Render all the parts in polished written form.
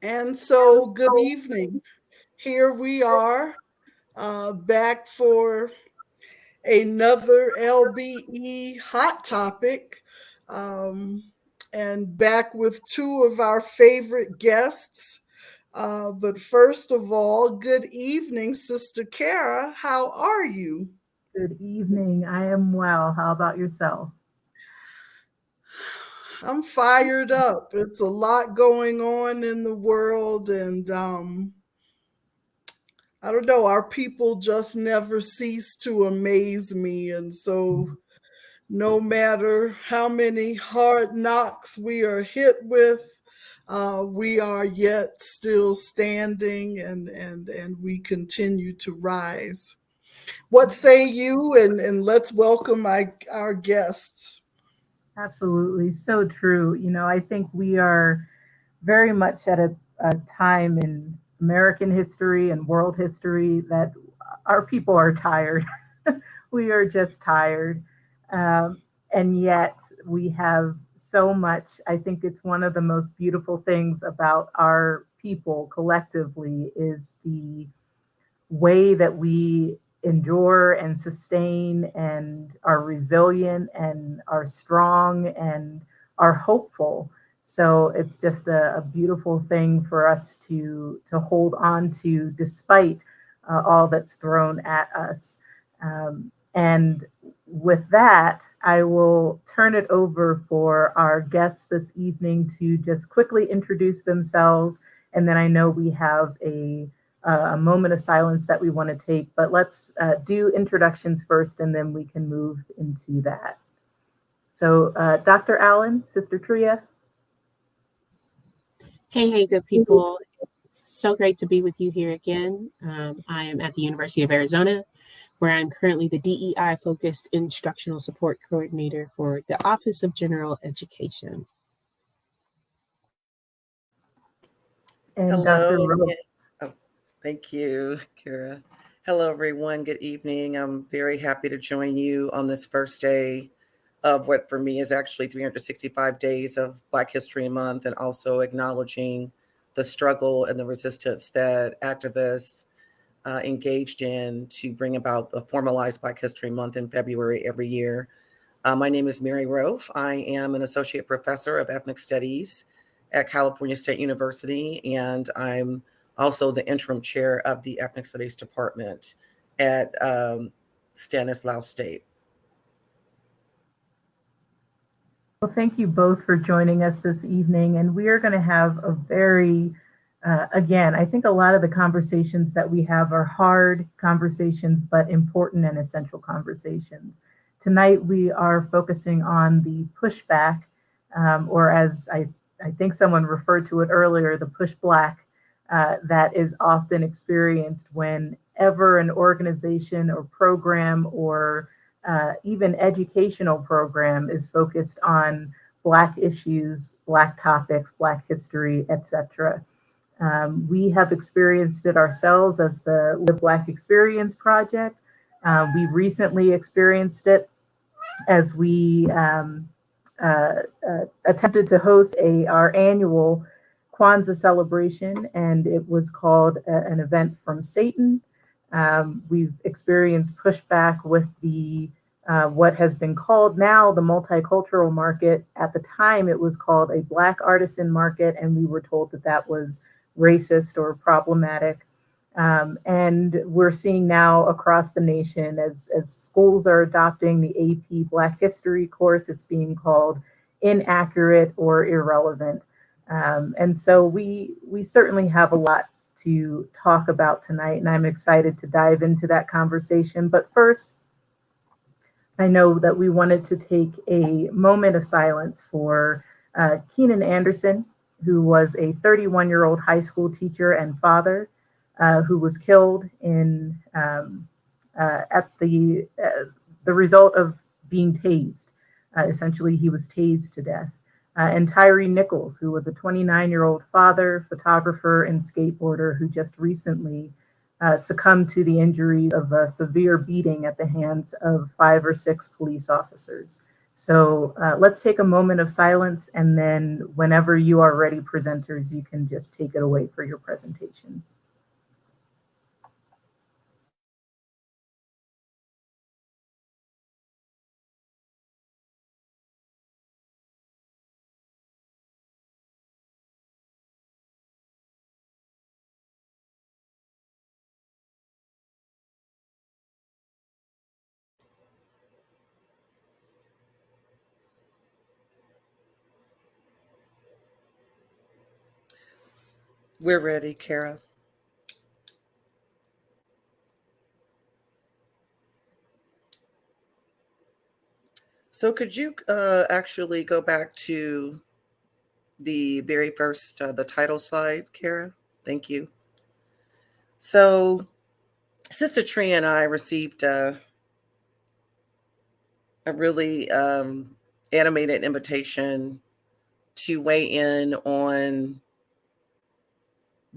And so, good evening. Here we are back for another LBE hot topic, um, and back with two of our favorite guests. But first of all, good evening, Sister Kara. How are you? Good evening. I am well. How about yourself? I'm fired up. It's a lot going on in the world, and I don't know, our people just never cease to amaze me. And so, no matter how many hard knocks we are hit with, we are yet still standing and we continue to rise. What say you? And let's welcome our guests. Absolutely. So true. I think we are very much at a time in American history and world history that our people are tired. We are just tired. And yet we have so much. I think it's one of the most beautiful things about our people collectively is the way that we endure and sustain and are resilient and are strong and are hopeful. So it's just a beautiful thing for us to hold on to despite all that's thrown at us. And with that, I will turn it over for our guests this evening to just quickly introduce themselves. And then I know we have a moment of silence that we want to take, but let's do introductions first and then we can move into that. So, Dr. Allen, Sister Treya. Hey, good people. So great to be with you here again. I am at the University of Arizona, where I'm currently the DEI focused instructional support coordinator for the Office of General Education. And Dr. Hello. Roaf. Oh, thank you, Kara. Hello, everyone. Good evening. I'm very happy to join you on this first day of what for me is actually 365 days of Black History Month, and also acknowledging the struggle and the resistance that activists engaged in to bring about the formalized Black History Month in February every year. My name is Mary Roaf. I am an associate professor of ethnic studies at California State University, and I'm also the interim chair of the ethnic studies department at Stanislaus State. Well, thank you both for joining us this evening. And we are going to have a very, again, I think a lot of the conversations that we have are hard conversations, but important and essential conversations. Tonight, we are focusing on the pushback, or as I think someone referred to it earlier, the push black that is often experienced whenever an organization or program or even educational program is focused on Black issues, Black topics, Black history, etc. We have experienced it ourselves as the Live Black Experience Project. We recently experienced it as we attempted to host our annual Kwanzaa celebration, and it was called an event from Satan. We've experienced pushback with the what has been called now the multicultural market. At the time, it was called a Black Artisan Market, and we were told that that was racist or problematic. And we're seeing now across the nation as schools are adopting the AP Black History course, it's being called inaccurate or irrelevant. And so we certainly have a lot to talk about tonight, and I'm excited to dive into that conversation. But first, I know that we wanted to take a moment of silence for Keenan Anderson, who was a 31-year-old high school teacher and father who was killed at the result of being tased. Essentially, he was tased to death. And Tyree Nichols, who was a 29-year-old father, photographer, and skateboarder who just recently succumbed to the injuries of a severe beating at the hands of 5 or 6 police officers. So let's take a moment of silence, and then whenever you are ready, presenters, you can just take it away for your presentation. We're ready, Kara. So could you actually go back to the very first, the title slide, Kara? Thank you. So Sister Treya and I received a really animated invitation to weigh in on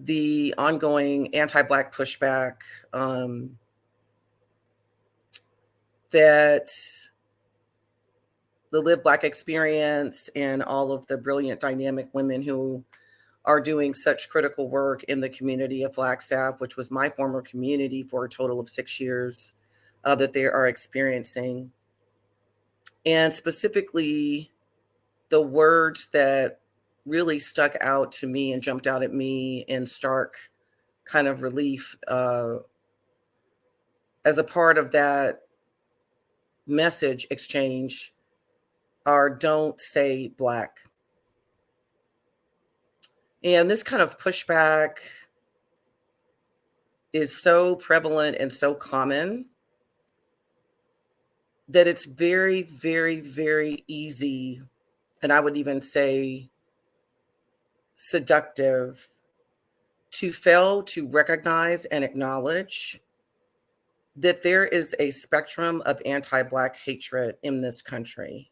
the ongoing anti-Black pushback that the Live Black experience and all of the brilliant, dynamic women who are doing such critical work in the community of Flagstaff, which was my former community for a total of 6 years, that they are experiencing. And specifically, the words that really stuck out to me and jumped out at me in stark kind of relief as a part of that message exchange are "don't say Black." And this kind of pushback is so prevalent and so common that it's very, very, very easy, and I would even say seductive, to fail to recognize and acknowledge that there is a spectrum of anti-Black hatred in this country.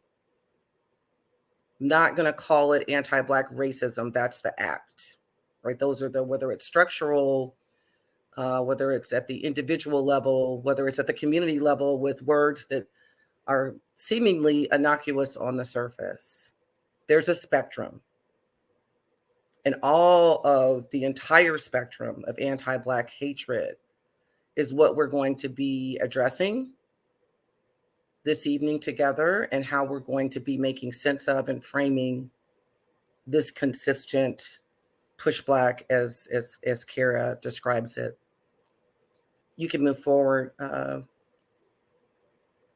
I'm not going to call it anti-Black racism. That's the act, right? Those are whether it's structural, whether it's at the individual level, whether it's at the community level with words that are seemingly innocuous on the surface. There's a spectrum. And all of the entire spectrum of anti-Black hatred is what we're going to be addressing this evening together, and how we're going to be making sense of and framing this consistent push Black as Kara describes it. You can move forward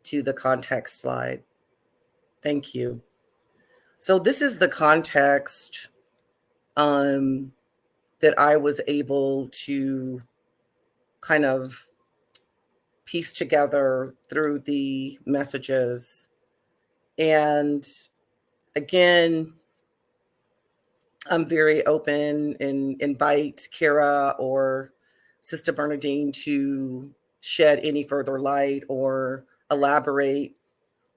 to the context slide. Thank you. So this is the context that I was able to kind of piece together through the messages. And again, I'm very open and invite Kara or Sister Bernadine to shed any further light or elaborate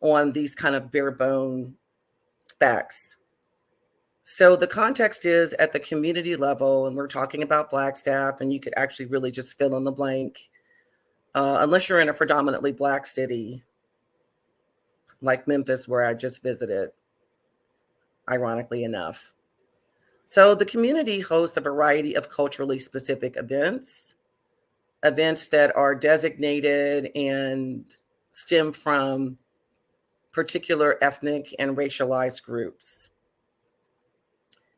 on these kind of bare bone facts. So the context is at the community level, and we're talking about Flagstaff, and you could actually really just fill in the blank, unless you're in a predominantly Black city like Memphis, where I just visited, ironically enough. So the community hosts a variety of culturally specific events that are designated and stem from particular ethnic and racialized groups.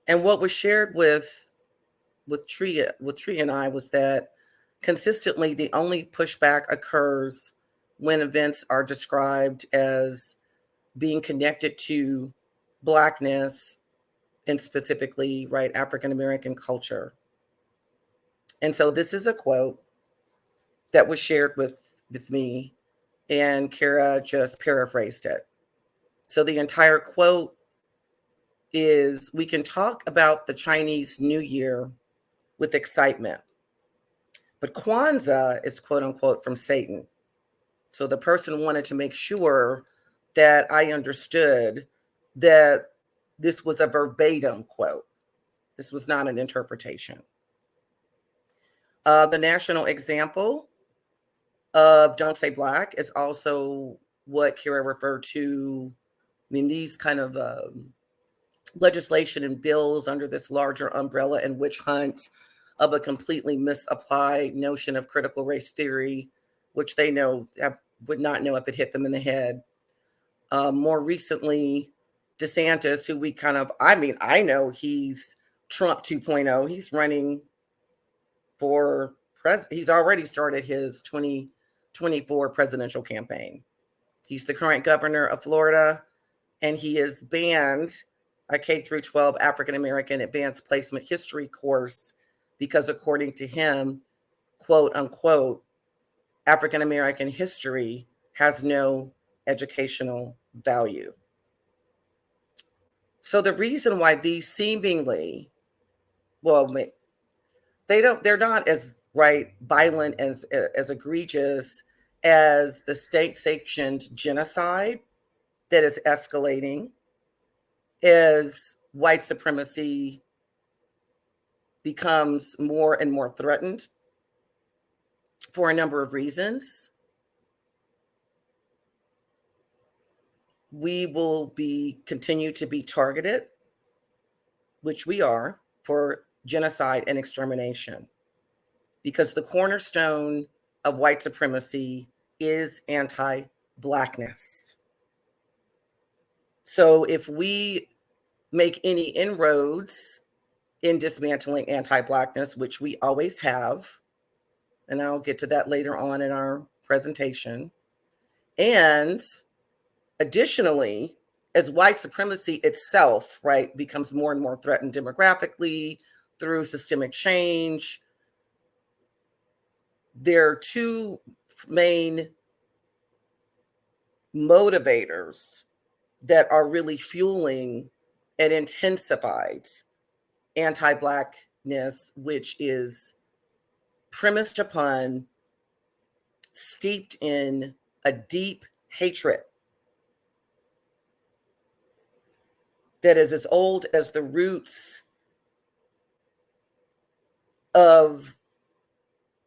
And what was shared with Treya and I was that consistently the only pushback occurs when events are described as being connected to Blackness, and specifically, right, African American culture. And so this is a quote that was shared with me, and Kara just paraphrased it. So the entire quote is, "We can talk about the Chinese New Year with excitement, but Kwanzaa is quote unquote from Satan." So the person wanted to make sure that I understood that this was a verbatim quote. This was not an interpretation. The national example of "Don't Say Black" is also what Kara referred to mean, these kind of legislation and bills under this larger umbrella and witch hunt of a completely misapplied notion of critical race theory, which they would not know if it hit them in the head. More recently, DeSantis, who I know he's Trump 2.0. He's running for he's already started his 2024 presidential campaign. He's the current governor of Florida, and he has banned a K through 12 African American advanced placement history course because, according to him, quote unquote, African American history has no educational value. So the reason why these seemingly, they're not as violent as egregious as the state-sanctioned genocide that is escalating, as white supremacy becomes more and more threatened for a number of reasons. We will continue to be targeted, which we are, for genocide and extermination, because the cornerstone of white supremacy is anti-Blackness. So if we make any inroads in dismantling anti-Blackness, which we always have, and I'll get to that later on in our presentation, and additionally, as white supremacy itself, becomes more and more threatened demographically through systemic change, there are two main motivators that are really fueling an intensified anti-Blackness, which is premised upon, steeped in a deep hatred that is as old as the roots of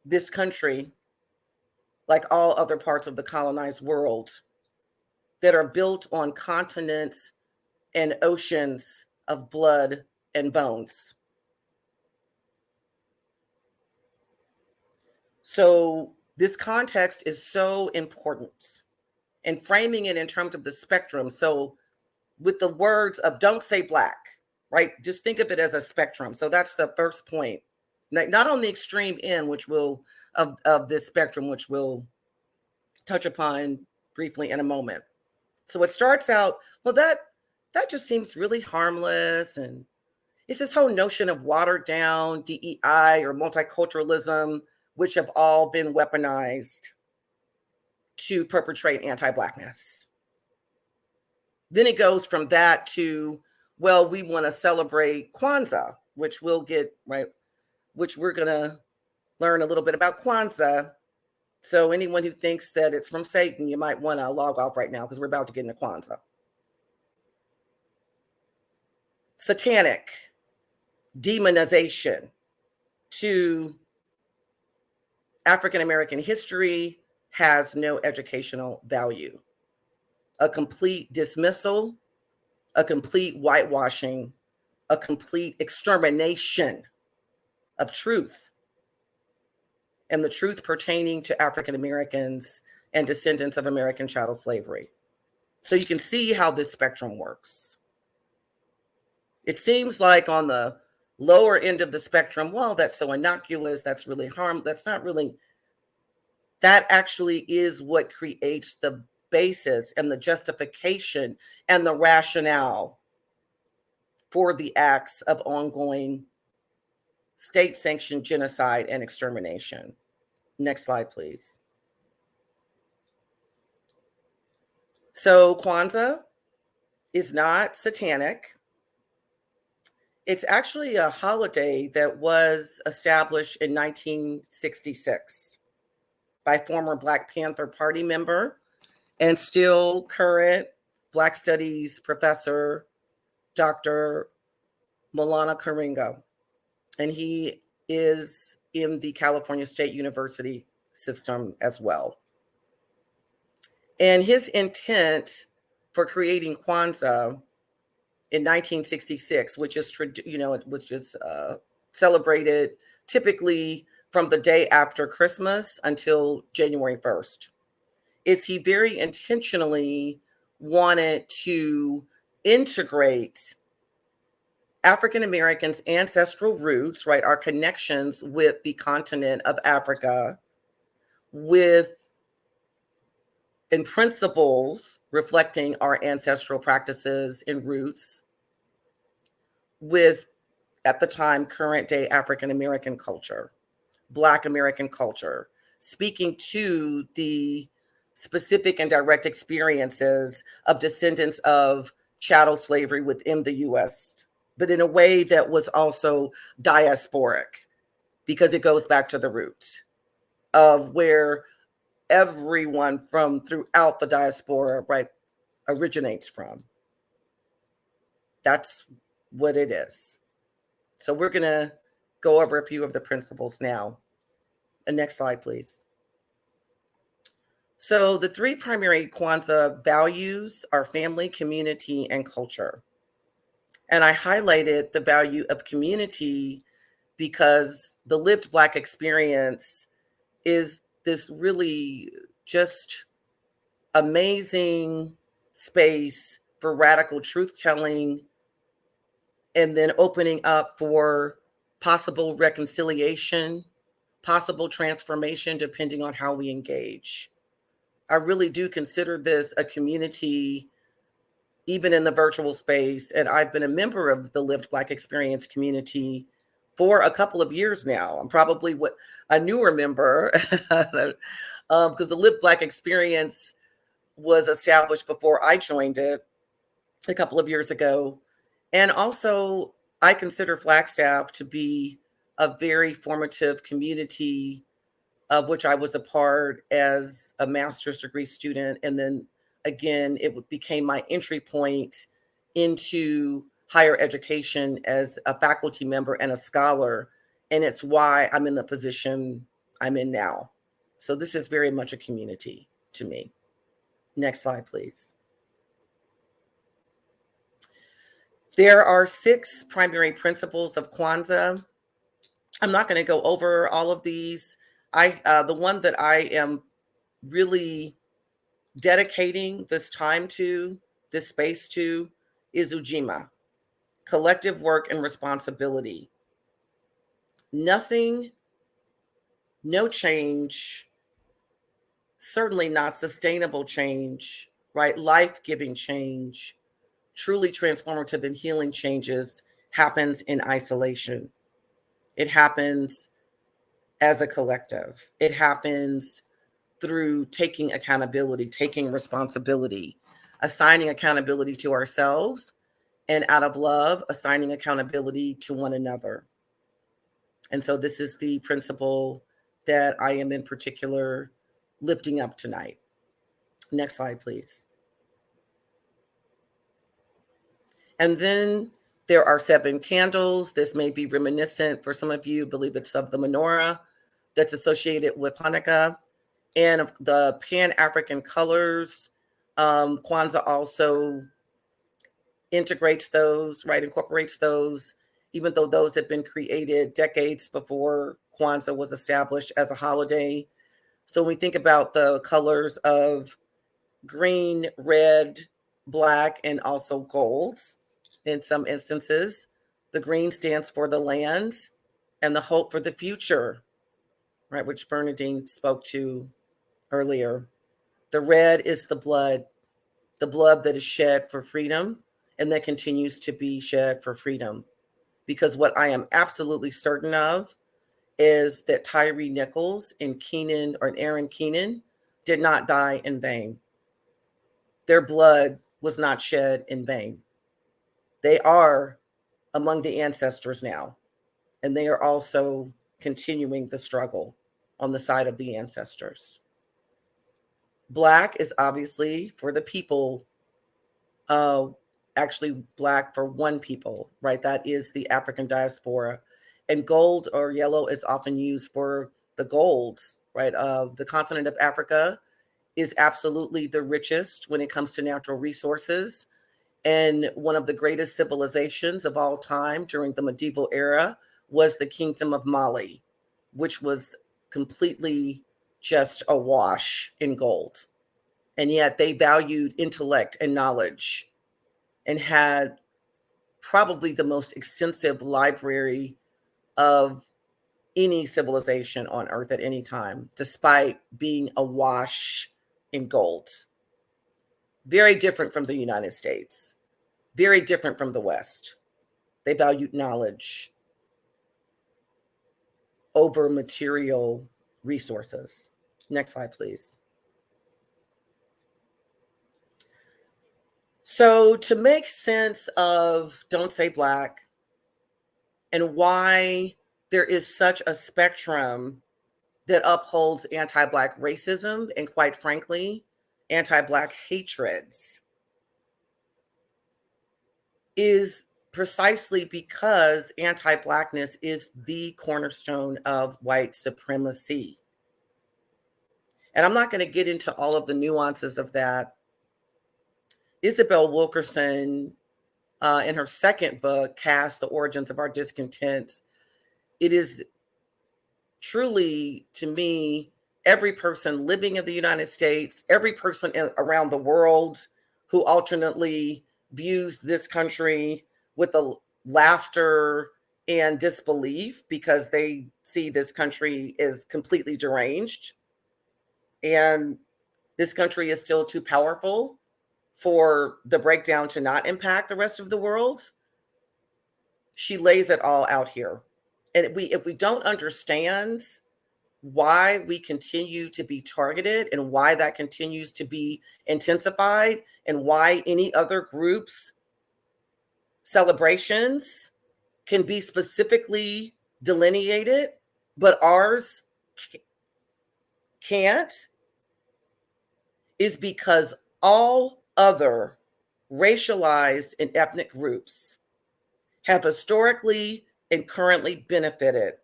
this country, like all other parts of the colonized world, that are built on continents and oceans of blood and bones. So this context is so important, and framing it in terms of the spectrum. So with the words of don't say Black, just think of it as a spectrum. So that's the first point. Not on the extreme end, of this spectrum, which we'll touch upon briefly in a moment. So it starts out, that just seems really harmless, and it's this whole notion of watered down DEI or multiculturalism, which have all been weaponized to perpetrate anti-Blackness. Then it goes from that to, we want to celebrate Kwanzaa, which we'll get, which we're going to learn a little bit about Kwanzaa. So anyone who thinks that it's from Satan, you might want to log off right now, because we're about to get into Kwanzaa. Satanic demonization to African American history has no educational value. A complete dismissal, a complete whitewashing, a complete extermination of truth, and the truth pertaining to African Americans and descendants of American chattel slavery. So you can see how this spectrum works. It seems like on the lower end of the spectrum, that's so innocuous, that's really that's not really, that actually is what creates the basis and the justification and the rationale for the acts of ongoing state-sanctioned genocide and extermination. Next slide, please. So Kwanzaa is not satanic. It's actually a holiday that was established in 1966 by former Black Panther Party member and still current Black Studies professor, Dr. Maulana Karenga. And he is in the California State University system as well. And his intent for creating Kwanzaa in 1966, which is, it was just celebrated typically from the day after Christmas until January 1st, is he very intentionally wanted to integrate African Americans' ancestral roots, right, our connections with the continent of Africa, with and principles reflecting our ancestral practices and roots, with, at the time, current day African American culture, Black American culture, speaking to the specific and direct experiences of descendants of chattel slavery within the US, but in a way that was also diasporic, because it goes back to the roots of where everyone from throughout the diaspora, right, originates from. That's what it is. So we're going to go over a few of the principles now. The next slide, please. So the three primary Kwanzaa values are family, community, and culture. And I highlighted the value of community because the lived Black experience is this really just amazing space for radical truth telling, and then opening up for possible reconciliation, possible transformation, depending on how we engage. I really do consider this a community, even in the virtual space. And I've been a member of the Lived Black Experience community for a couple of years now. I'm probably a newer member because the Lived Black Experience was established before I joined it a couple of years ago. And also, I consider Flagstaff to be a very formative community of which I was a part as a master's degree student. And then again, it became my entry point into higher education as a faculty member and a scholar. And it's why I'm in the position I'm in now. So this is very much a community to me. Next slide, please. There are 6 primary principles of Kwanzaa. I'm not going to go over all of these. The one that I am really dedicating this time to, this space to, is Ujima, collective work and responsibility. Nothing, no change, certainly not sustainable change, right? Life-giving change, truly transformative and healing changes happens in isolation. It happens as a collective. It happens through taking accountability, taking responsibility, assigning accountability to ourselves, and out of love, assigning accountability to one another. And so this is the principle that I am in particular lifting up tonight. Next slide, please. And then there are 7 candles. This may be reminiscent for some of you, believe it's of the menorah that's associated with Hanukkah. And the Pan-African colors, Kwanzaa also integrates those, right, incorporates those, even though those had been created decades before Kwanzaa was established as a holiday. So when we think about the colors of green, red, black, and also golds, in some instances, the green stands for the land and the hope for the future, right, which Bernadine spoke to earlier. The red is the blood that is shed for freedom and that continues to be shed for freedom. Because what I am absolutely certain of is that Tyree Nichols and Aaron Keenan did not die in vain. Their blood was not shed in vain. They are among the ancestors now, and they are also continuing the struggle on the side of the ancestors. Black is obviously for the people, actually Black for one people, right? That is the African diaspora. And gold or yellow is often used for the golds, right? The continent of Africa is absolutely the richest when it comes to natural resources. And one of the greatest civilizations of all time during the medieval era was the Kingdom of Mali, which was completely just awash in gold. And yet they valued intellect and knowledge and had probably the most extensive library of any civilization on earth at any time, despite being awash in gold. Very different from the United States, very different from the West. They valued knowledge over material resources. Next slide, please. So to make sense of Don't Say Black and why there is such a spectrum that upholds anti-Black racism and, quite frankly, anti-Black hatreds, is precisely because anti-Blackness is the cornerstone of white supremacy. And I'm not going to get into all of the nuances of that. Isabel Wilkerson, in her second book, Caste: The Origins of Our Discontent, it is truly, to me, every person living in the United States, every person around the world who alternately views this country with a laughter and disbelief because they see this country is completely deranged and this country is still too powerful for the breakdown to not impact the rest of the world. She lays it all out here. And if we don't understand why we continue to be targeted and why that continues to be intensified and why any other group's celebrations can be specifically delineated, but ours can't, is because all other racialized and ethnic groups have historically and currently benefited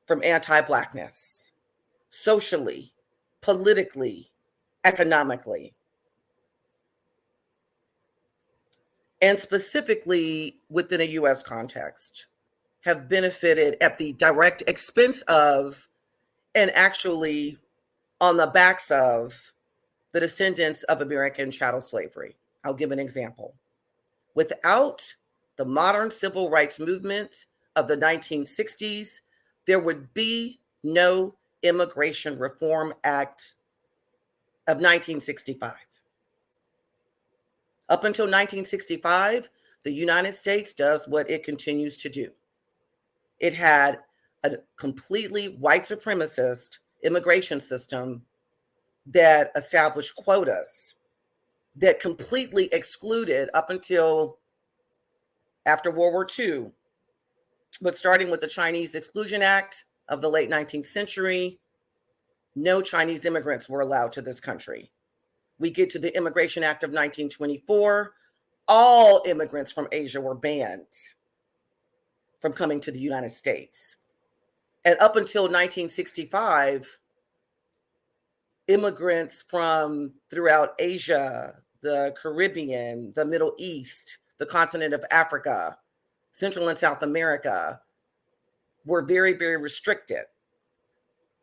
from anti-Blackness, socially, politically, economically, and specifically within a US context, have benefited at the direct expense of, and actually on the backs of, the descendants of American chattel slavery. I'll give an example. Without the modern civil rights movement of the 1960s, there would be no Immigration Reform Act of 1965. Up until 1965, the United States does what it continues to do. It had a completely white supremacist immigration system that established quotas that completely excluded, up until after World War II, but starting with the Chinese Exclusion Act of the late 19th century, no Chinese immigrants were allowed to this country. We get to the Immigration Act of 1924, all immigrants from Asia were banned from coming to the United States. And up until 1965, immigrants from throughout Asia, the Caribbean, the Middle East, the continent of Africa, Central and South America were very, very restricted.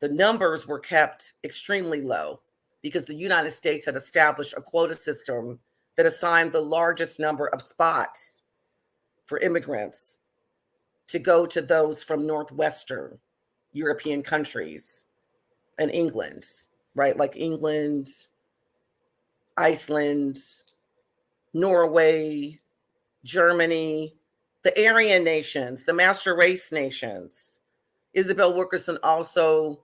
The numbers were kept extremely low because the United States had established a quota system that assigned the largest number of spots for immigrants to go to those from Northwestern European countries and England, right? Like England, Iceland, Norway, Germany, the Aryan nations, the master race nations. Isabel Wilkerson also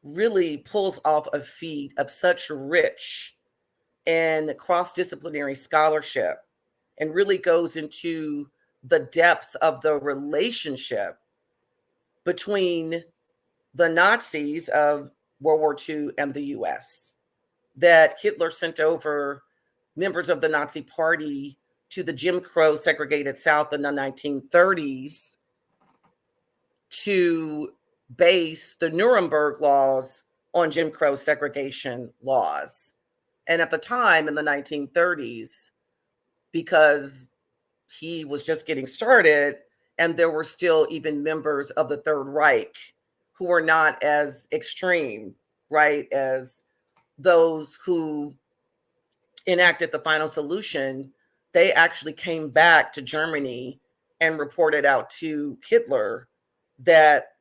really pulls off a feat of such rich and cross-disciplinary scholarship and really goes into the depths of the relationship between the Nazis of World War II and the US, that Hitler sent over members of the Nazi Party to the Jim Crow segregated South in the 1930s to base the Nuremberg laws on Jim Crow segregation laws. And at the time in the 1930s, because he was just getting started and there were still even members of the Third Reich who were not as extreme, right, as those who enacted the final solution, they actually came back to Germany and reported out to Hitler that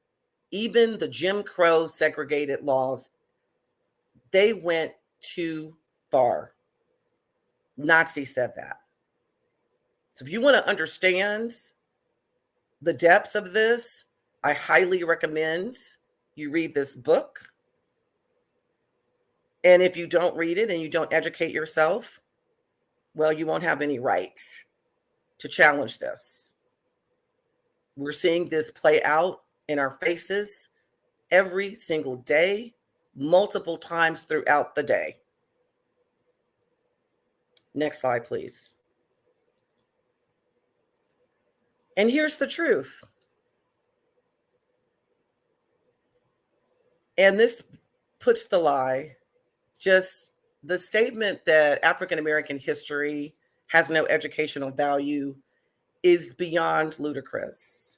even the Jim Crow segregated laws, they went too far. Nazis said that. So if you want to understand the depths of this, I highly recommend you read this book. And if you don't read it and you don't educate yourself, well, you won't have any rights to challenge this. We're seeing this play out in our faces every single day, multiple times throughout the day. Next slide, please. And here's the truth. And this puts the lie, just the statement that African American history has no educational value is beyond ludicrous.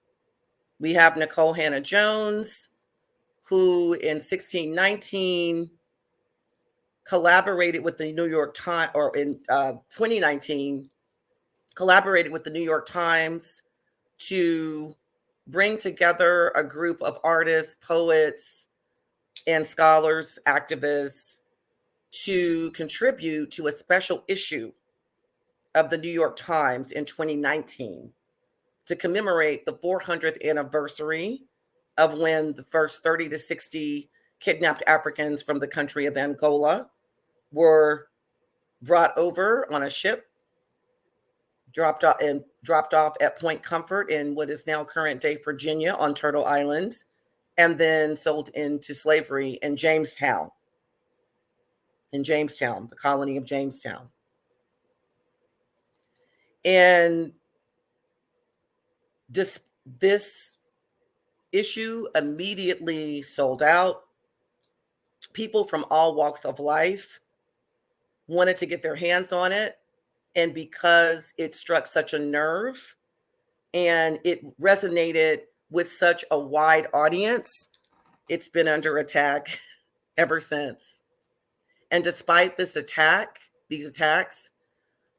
We have Nicole Hannah Jones, who in 1619 collaborated with the New York Times, or in 2019, collaborated with the New York Times to bring together a group of artists, poets, and scholars, activists, to contribute to a special issue of the New York Times in 2019 to commemorate the 400th anniversary of when the first 30 to 60 kidnapped Africans from the country of Angola were brought over on a ship, dropped off at Point Comfort in what is now current day Virginia on Turtle Island, and then sold into slavery in Jamestown, the colony of Jamestown. And this issue immediately sold out. People from all walks of life wanted to get their hands on it. And because it struck such a nerve and it resonated with such a wide audience, it's been under attack ever since. And despite these attacks,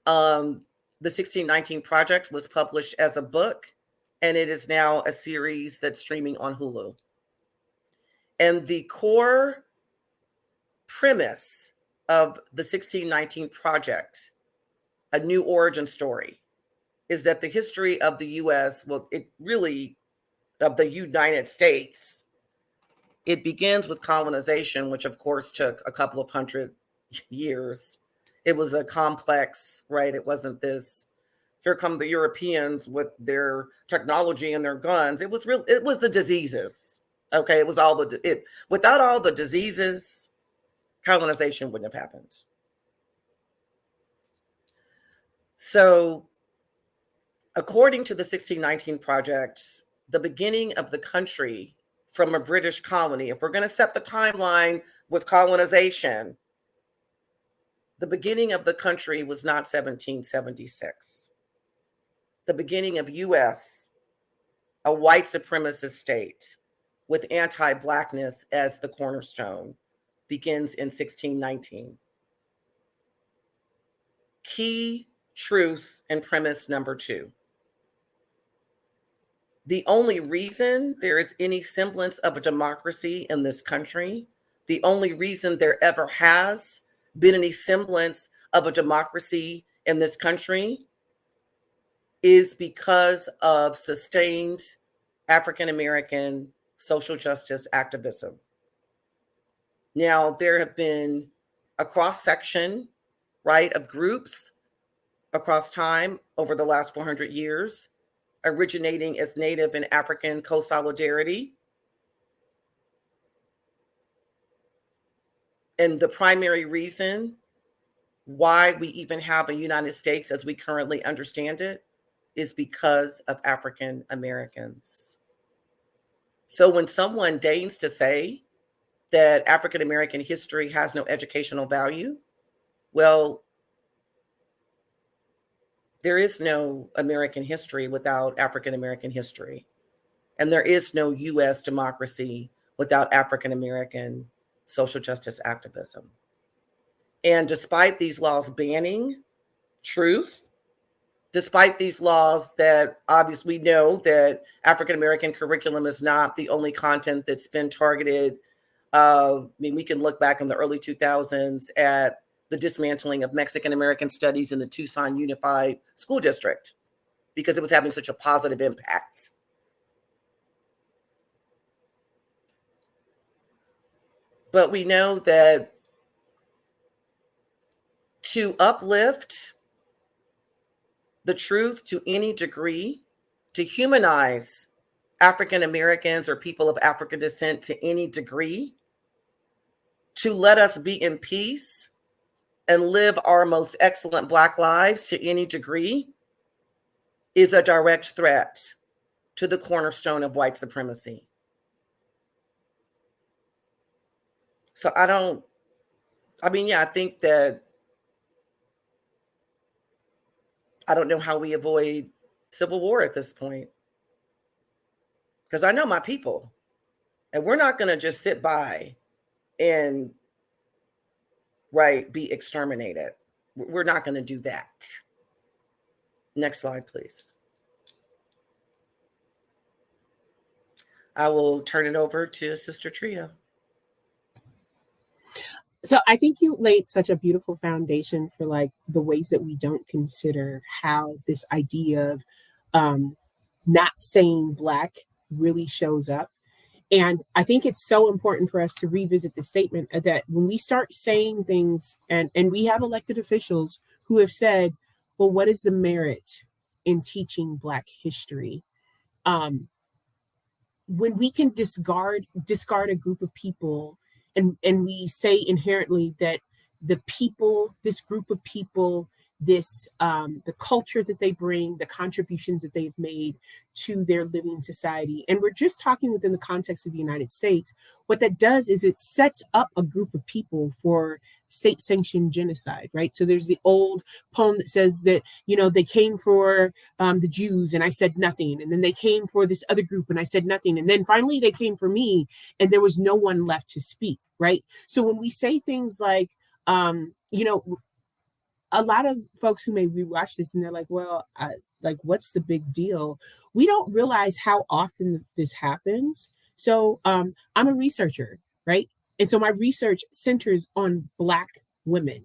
the 1619 Project was published as a book, and it is now a series that's streaming on Hulu. And the core premise of the 1619 Project, A New Origin Story, is that the history of the U.S., of the United States, it begins with colonization, which of course took a couple of hundred years. It was a complex, right? It wasn't this, here come the Europeans with their technology and their guns. It was the diseases. Okay. It was without all the diseases, colonization wouldn't have happened. So according to the 1619 Project, the beginning of the country from a British colony, if we're going to set the timeline with colonization, the beginning of the country was not 1776. The beginning of U.S., a white supremacist state with anti-Blackness as the cornerstone, begins in 1619. Key truth and premise number 2. The only reason there is any semblance of a democracy in this country, the only reason there ever has been any semblance of a democracy in this country, is because of sustained African-American social justice activism. Now, there have been a cross-section, right, of groups across time over the last 400 years, originating as Native and African co-solidarity. And the primary reason why we even have a United States as we currently understand it is because of African Americans. So when someone deigns to say that African American history has no educational value. Well, there is no American history without African American history. And there is no US democracy without African American social justice activism. And despite these laws banning truth, despite these laws that obviously we know that African American curriculum is not the only content that's been targeted. I mean, we can look back in the early 2000s at the dismantling of Mexican American studies in the Tucson Unified School District because it was having such a positive impact. But we know that to uplift the truth to any degree, to humanize African Americans or people of African descent to any degree, to let us be in peace and live our most excellent Black lives to any degree, is a direct threat to the cornerstone of white supremacy. So I think that I don't know how we avoid civil war at this point. Because I know my people, and we're not going to just sit by and be exterminated. We're not going to do that. Next slide, please. I will turn it over to Sister Treya. So I think you laid such a beautiful foundation for like the ways that we don't consider how this idea of not saying Black really shows up. And I think it's so important for us to revisit the statement that when we start saying things, and we have elected officials who have said, well, what is the merit in teaching Black history? When we can discard a group of people and we say inherently that this group of people, the culture that they bring, the contributions that they've made to their living society. And we're just talking within the context of the United States. What that does is it sets up a group of people for state-sanctioned genocide, right? So there's the old poem that says that, they came for the Jews and I said nothing. And then they came for this other group and I said nothing. And then finally they came for me and there was no one left to speak, right? So when we say things like, a lot of folks who may rewatch this and they're like, well, what's the big deal? We don't realize how often this happens. So I'm a researcher, right? And so my research centers on Black women,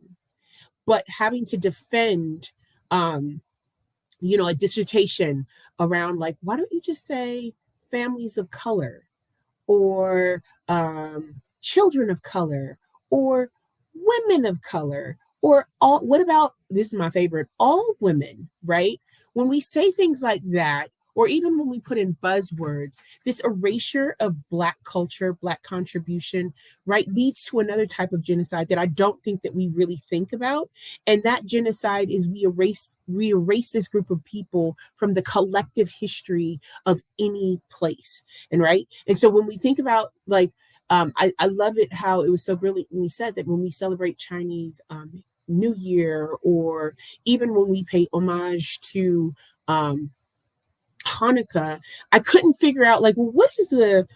but having to defend, a dissertation around why don't you just say families of color or children of color or women of color or what about, this is my favorite, all women, right? When we say things like that, or even when we put in buzzwords, this erasure of Black culture, Black contribution, right, leads to another type of genocide that I don't think that we really think about. And that genocide is we erase this group of people from the collective history of any place. And right. And so when we think about I love it how it was so brilliant when we said that when we celebrate Chinese New Year, or even when we pay homage to Hanukkah, I couldn't figure out what is the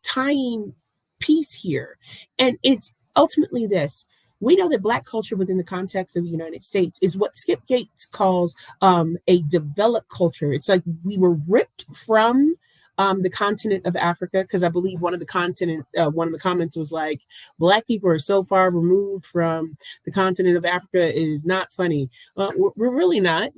tying piece here. And it's ultimately this. We know that Black culture within the context of the United States is what Skip Gates calls a developed culture. It's like we were ripped from the continent of Africa, because I believe one of the comments was like, Black people are so far removed from the continent of Africa, it is not funny. We're really not.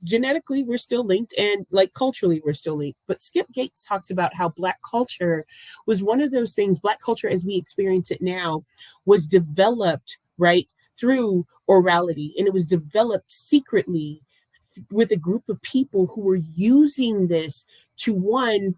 Genetically, we're still linked, and culturally, we're still linked. But Skip Gates talks about how Black culture was one of those things. Black culture, as we experience it now, was developed right through orality, and it was developed secretly with a group of people who were using this to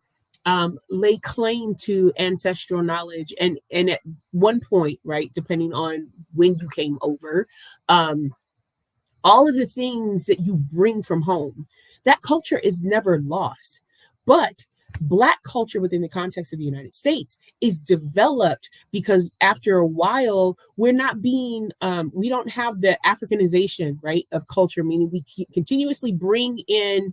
lay claim to ancestral knowledge, and at one point, right, depending on when you came over, all of the things that you bring from home, that culture is never lost. But Black culture within the context of the United States is developed because after a while, we're not being, we don't have the Africanization, right, of culture, meaning we continuously bring in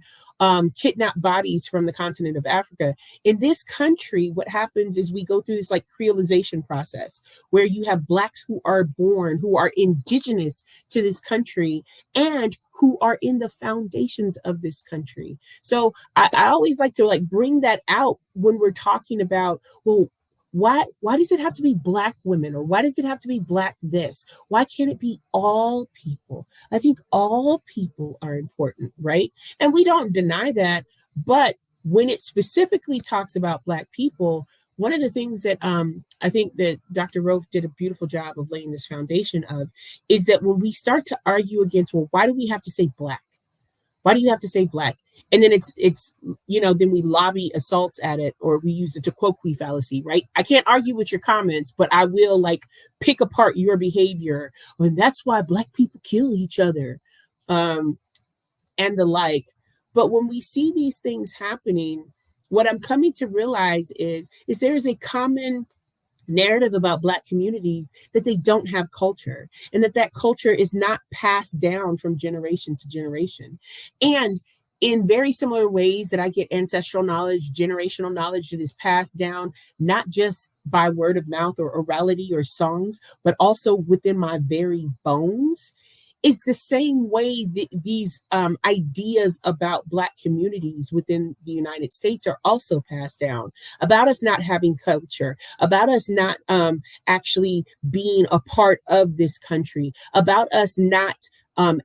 kidnapped bodies from the continent of Africa. In this country, what happens is we go through this like creolization process where you have Blacks who are born, who are indigenous to this country, and who are in the foundations of this country. So I always like to like bring that out when we're talking about, well, why does it have to be Black women, or why does it have to be Black this? Why can't it be all people? I think all people are important, right? And we don't deny that, but when it specifically talks about Black people, one of the things that I think that Dr. Roaf did a beautiful job of laying this foundation of is that when we start to argue against, well, why do we have to say Black? Why do you have to say Black? And then it's then we lobby assaults at it, or we use the de quoque fallacy, right? I can't argue with your comments, but I will like pick apart your behavior. And that's why Black people kill each other and the like. But when we see these things happening, what I'm coming to realize is there is a common narrative about Black communities that they don't have culture, and that culture is not passed down from generation to generation. And in very similar ways that I get ancestral knowledge, generational knowledge that is passed down, not just by word of mouth or orality or songs, but also within my very bones, is the same way these ideas about Black communities within the United States are also passed down, about us not having culture, about us not actually being a part of this country, about us not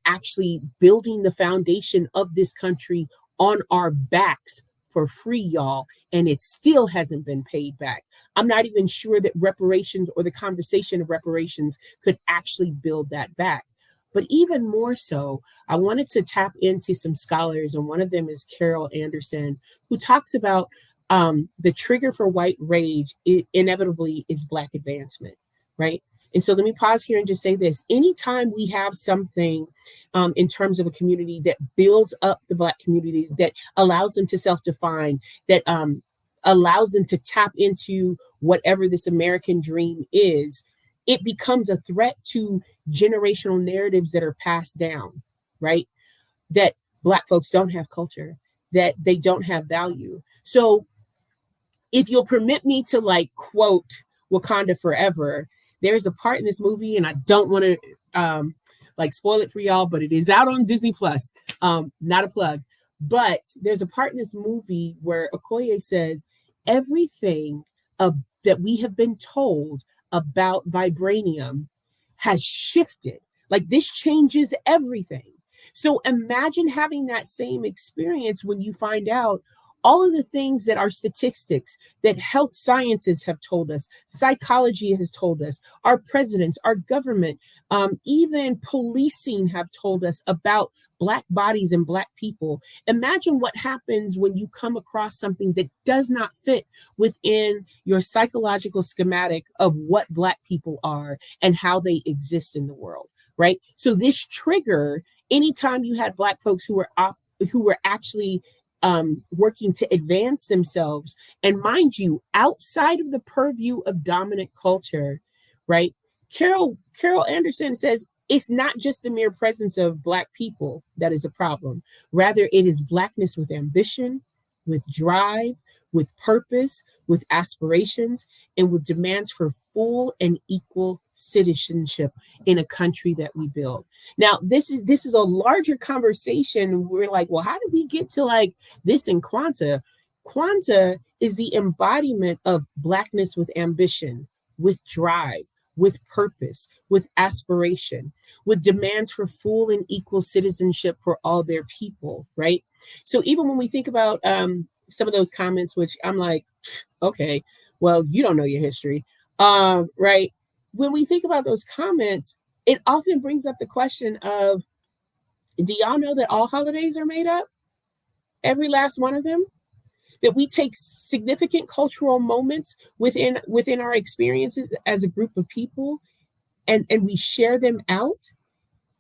actually building the foundation of this country on our backs for free, y'all, and it still hasn't been paid back. I'm not even sure that reparations or the conversation of reparations could actually build that back. But even more so, I wanted to tap into some scholars, and one of them is Carol Anderson, who talks about the trigger for white rage inevitably is Black advancement, right? And so let me pause here and just say this. Anytime we have something in terms of a community that builds up the Black community, that allows them to self-define, that allows them to tap into whatever this American dream is, it becomes a threat to generational narratives that are passed down, right? That Black folks don't have culture, that they don't have value. So if you'll permit me to like quote Wakanda Forever, there's a part in this movie, and I don't want to like spoil it for y'all, but it is out on Disney Plus. Not a plug, but there's a part in this movie where Okoye says everything that we have been told about vibranium has shifted. Like, this changes everything. So imagine having that same experience when you find out all of the things that our statistics, that health sciences have told us, psychology has told us, our presidents, our government, even policing have told us about Black bodies and Black people. Imagine what happens when you come across something that does not fit within your psychological schematic of what Black people are and how they exist in the world, right? So this trigger, anytime you had Black folks who were actually working to advance themselves, and mind you, outside of the purview of dominant culture, right? Carol Anderson says it's not just the mere presence of Black people that is a problem. Rather, it is Blackness with ambition, with drive, with purpose, with aspirations, and with demands for full and equal citizenship in a country that we build. Now, this is a larger conversation. We're like, well, how did we get to like this in Kwanzaa? Kwanzaa is the embodiment of Blackness with ambition, with drive, with purpose, with aspiration, with demands for full and equal citizenship for all their people, right? So even when we think about some of those comments, which I'm like, okay, well, you don't know your history, right? When we think about those comments, it often brings up the question of, do y'all know that all holidays are made up? Every last one of them? That we take significant cultural moments within our experiences as a group of people, and we share them out,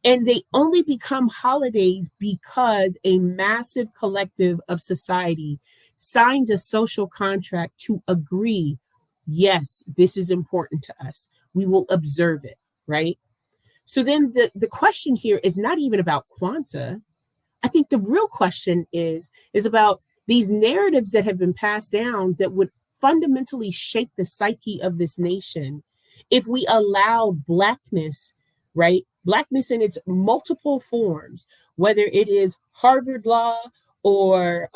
and they only become holidays because a massive collective of society signs a social contract to agree, yes, this is important to us. We will observe it, right? So then the question here is not even about Kwanzaa. I think the real question is about these narratives that have been passed down that would fundamentally shake the psyche of this nation if we allow Blackness, right? Blackness in its multiple forms, whether it is Harvard Law or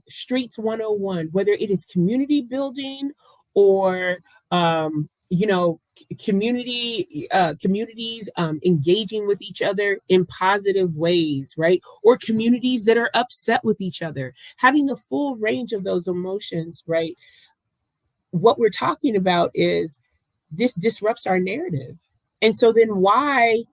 Streets 101, whether it is community building or communities engaging with each other in positive ways, right? Or communities that are upset with each other, having the full range of those emotions, right? What we're talking about is this disrupts our narrative. And so then why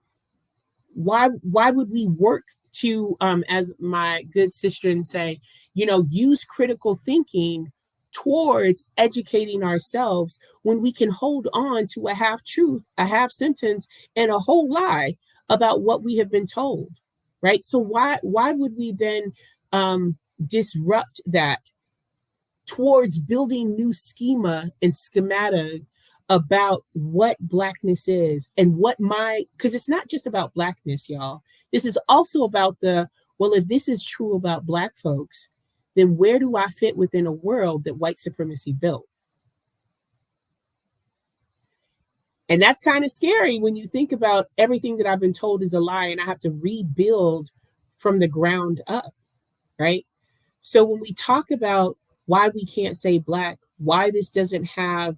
would we work to, as my good sister say, use critical thinking towards educating ourselves when we can hold on to a half truth, a half sentence, and a whole lie about what we have been told, right? So why would we then disrupt that towards building new schema and schematas about what Blackness is and because it's not just about Blackness, y'all. This is also about well, if this is true about Black folks, then where do I fit within a world that white supremacy built? And that's kind of scary when you think about everything that I've been told is a lie and I have to rebuild from the ground up, right? So when we talk about why we can't say Black, why this doesn't have,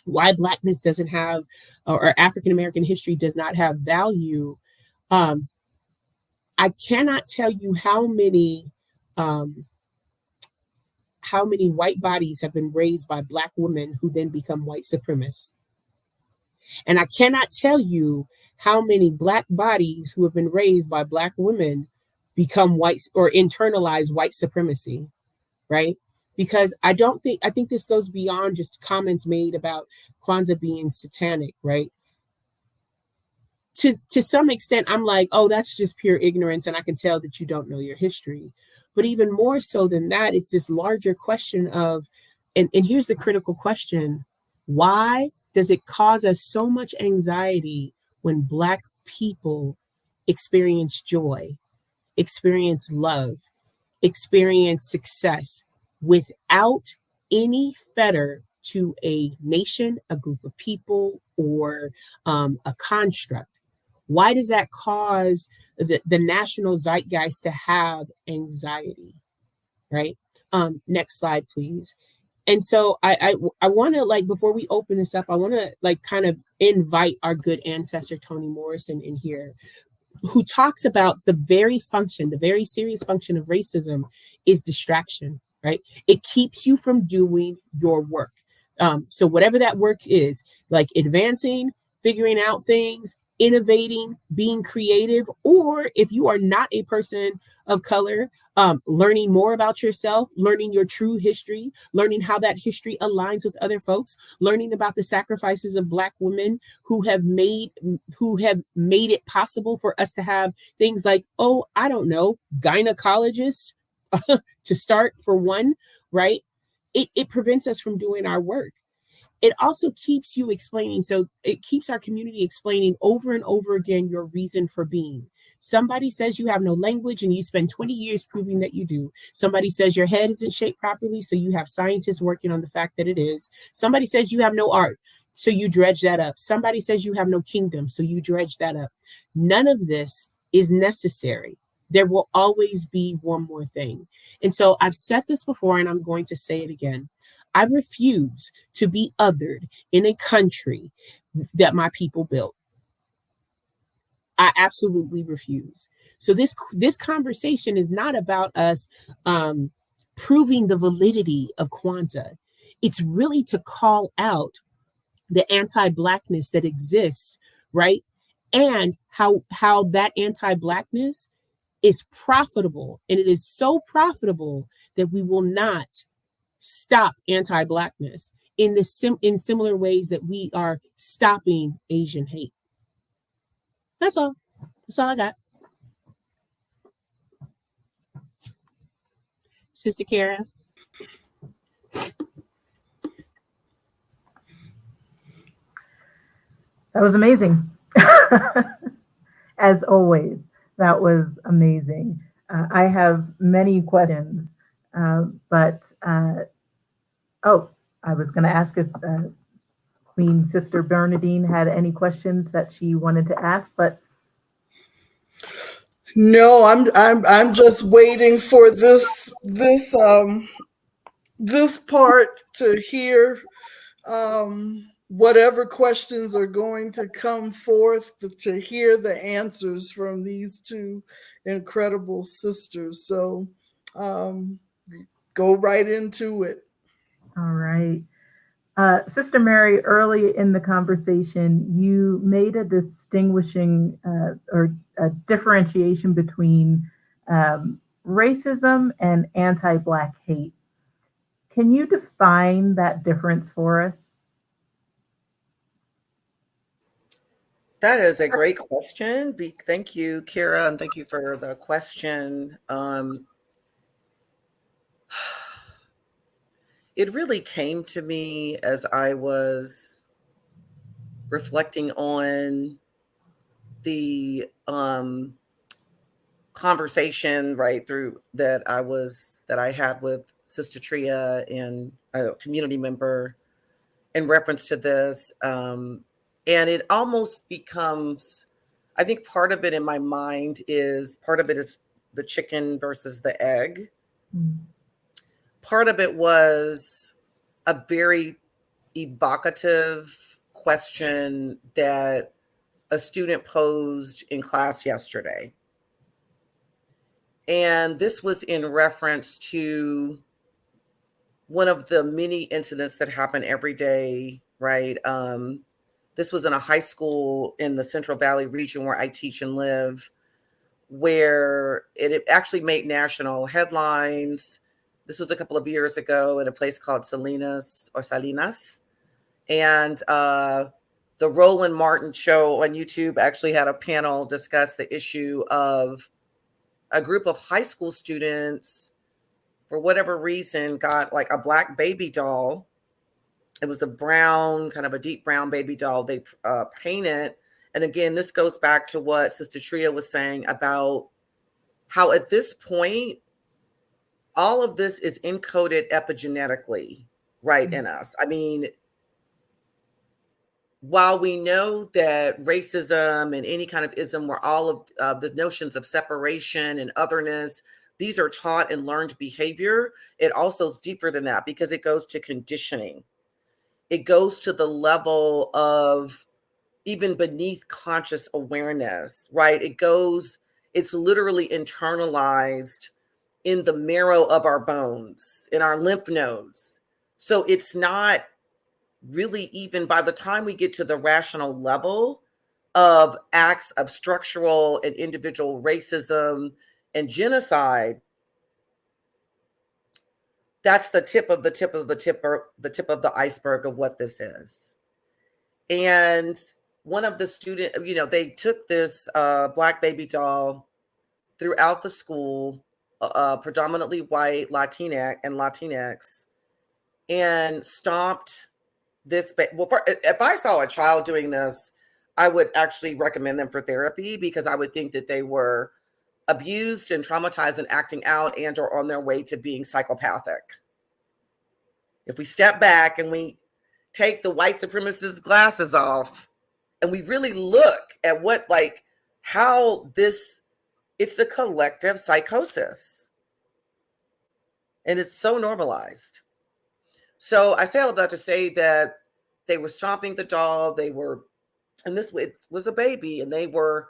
why Blackness doesn't have, or African American history does not have value, I cannot tell you how many white bodies have been raised by Black women who then become white supremacists. And I cannot tell you how many Black bodies who have been raised by Black women become white or internalize white supremacy, right? Because I think this goes beyond just comments made about Kwanzaa being satanic, right? To some extent, I'm like, oh, that's just pure ignorance, and I can tell that you don't know your history. But even more so than that, it's this larger question of, and here's the critical question, why does it cause us so much anxiety when Black people experience joy, experience love, experience success without any fetter to a nation, a group of people, or a construct? Why does that cause the national zeitgeist to have anxiety, right? Next slide, please. And so I want to, like, before we open this up, I want to like kind of invite our good ancestor, Toni Morrison, in here, who talks about the very serious function of racism is distraction, right? It keeps you from doing your work. So whatever that work is, like advancing, figuring out things, innovating, being creative, or if you are not a person of color, learning more about yourself, learning your true history, learning how that history aligns with other folks, learning about the sacrifices of Black women who have made it possible for us to have things like, oh, I don't know, gynecologists to start for one, right? It prevents us from doing our work. It also keeps you explaining. So it keeps our community explaining over and over again your reason for being. Somebody says you have no language and you spend 20 years proving that you do. Somebody says your head isn't shaped properly, so you have scientists working on the fact that it is. Somebody says you have no art, so you dredge that up. Somebody says you have no kingdom, so you dredge that up. None of this is necessary. There will always be one more thing. And so I've said this before and I'm going to say it again. I refuse to be othered in a country that my people built. I absolutely refuse. So this conversation is not about us proving the validity of Kwanzaa. It's really to call out the anti-Blackness that exists, right? And how that anti-Blackness is profitable. And it is so profitable that we will not stop anti-Blackness in similar ways that we are stopping Asian hate. That's all. That's all I got. Sister Kara? That was amazing. As always, that was amazing. I have many questions, but I was going to ask if Queen Sister Bernadine had any questions that she wanted to ask, but no, I'm just waiting for this part to hear whatever questions are going to come forth, to hear the answers from these two incredible sisters. So go right into it. all right. Sister Mary, early in the conversation, you made a distinguishing or a differentiation between racism and anti-Black hate. Can you define that difference for us? That is a great question. Thank you, Kira, and thank you for the question. It really came to me as I was reflecting on the conversation right through that I had with Sister Treya and a community member in reference to this. And it almost becomes, I think part of it in my mind is the chicken versus the egg. Part of it was a very evocative question that a student posed in class yesterday. And this was in reference to one of the many incidents that happen every day, right? This was in a high school in the Central Valley region where I teach and live, where it actually made national headlines. This was a couple of years ago at a place called Salinas. And the Roland Martin show on YouTube actually had a panel discuss the issue of a group of high school students, for whatever reason, got like a Black baby doll. It was a brown, kind of a deep brown baby doll they painted. And again, this goes back to what Sister Treya was saying about how at this point, all of this is encoded epigenetically right in us. I mean, while we know that racism and any kind of ism were all of the notions of separation and otherness, these are taught and learned behavior, it also is deeper than that because it goes to conditioning. It goes to the level of even beneath conscious awareness, right? It's literally internalized in the marrow of our bones, in our lymph nodes. So it's not really, even by the time we get to the rational level of acts of structural and individual racism and genocide, that's the tip of the iceberg of what this is. And one of the students, they took this Black baby doll throughout the school, predominantly white Latinx, and stomped this. If I saw a child doing this, I would actually recommend them for therapy because I would think that they were abused and traumatized and acting out and or on their way to being psychopathic. If we step back and we take the white supremacist glasses off and we really look at it's a collective psychosis. And it's so normalized. So I say all of that to say that they were stomping the doll. And this was a baby, and they were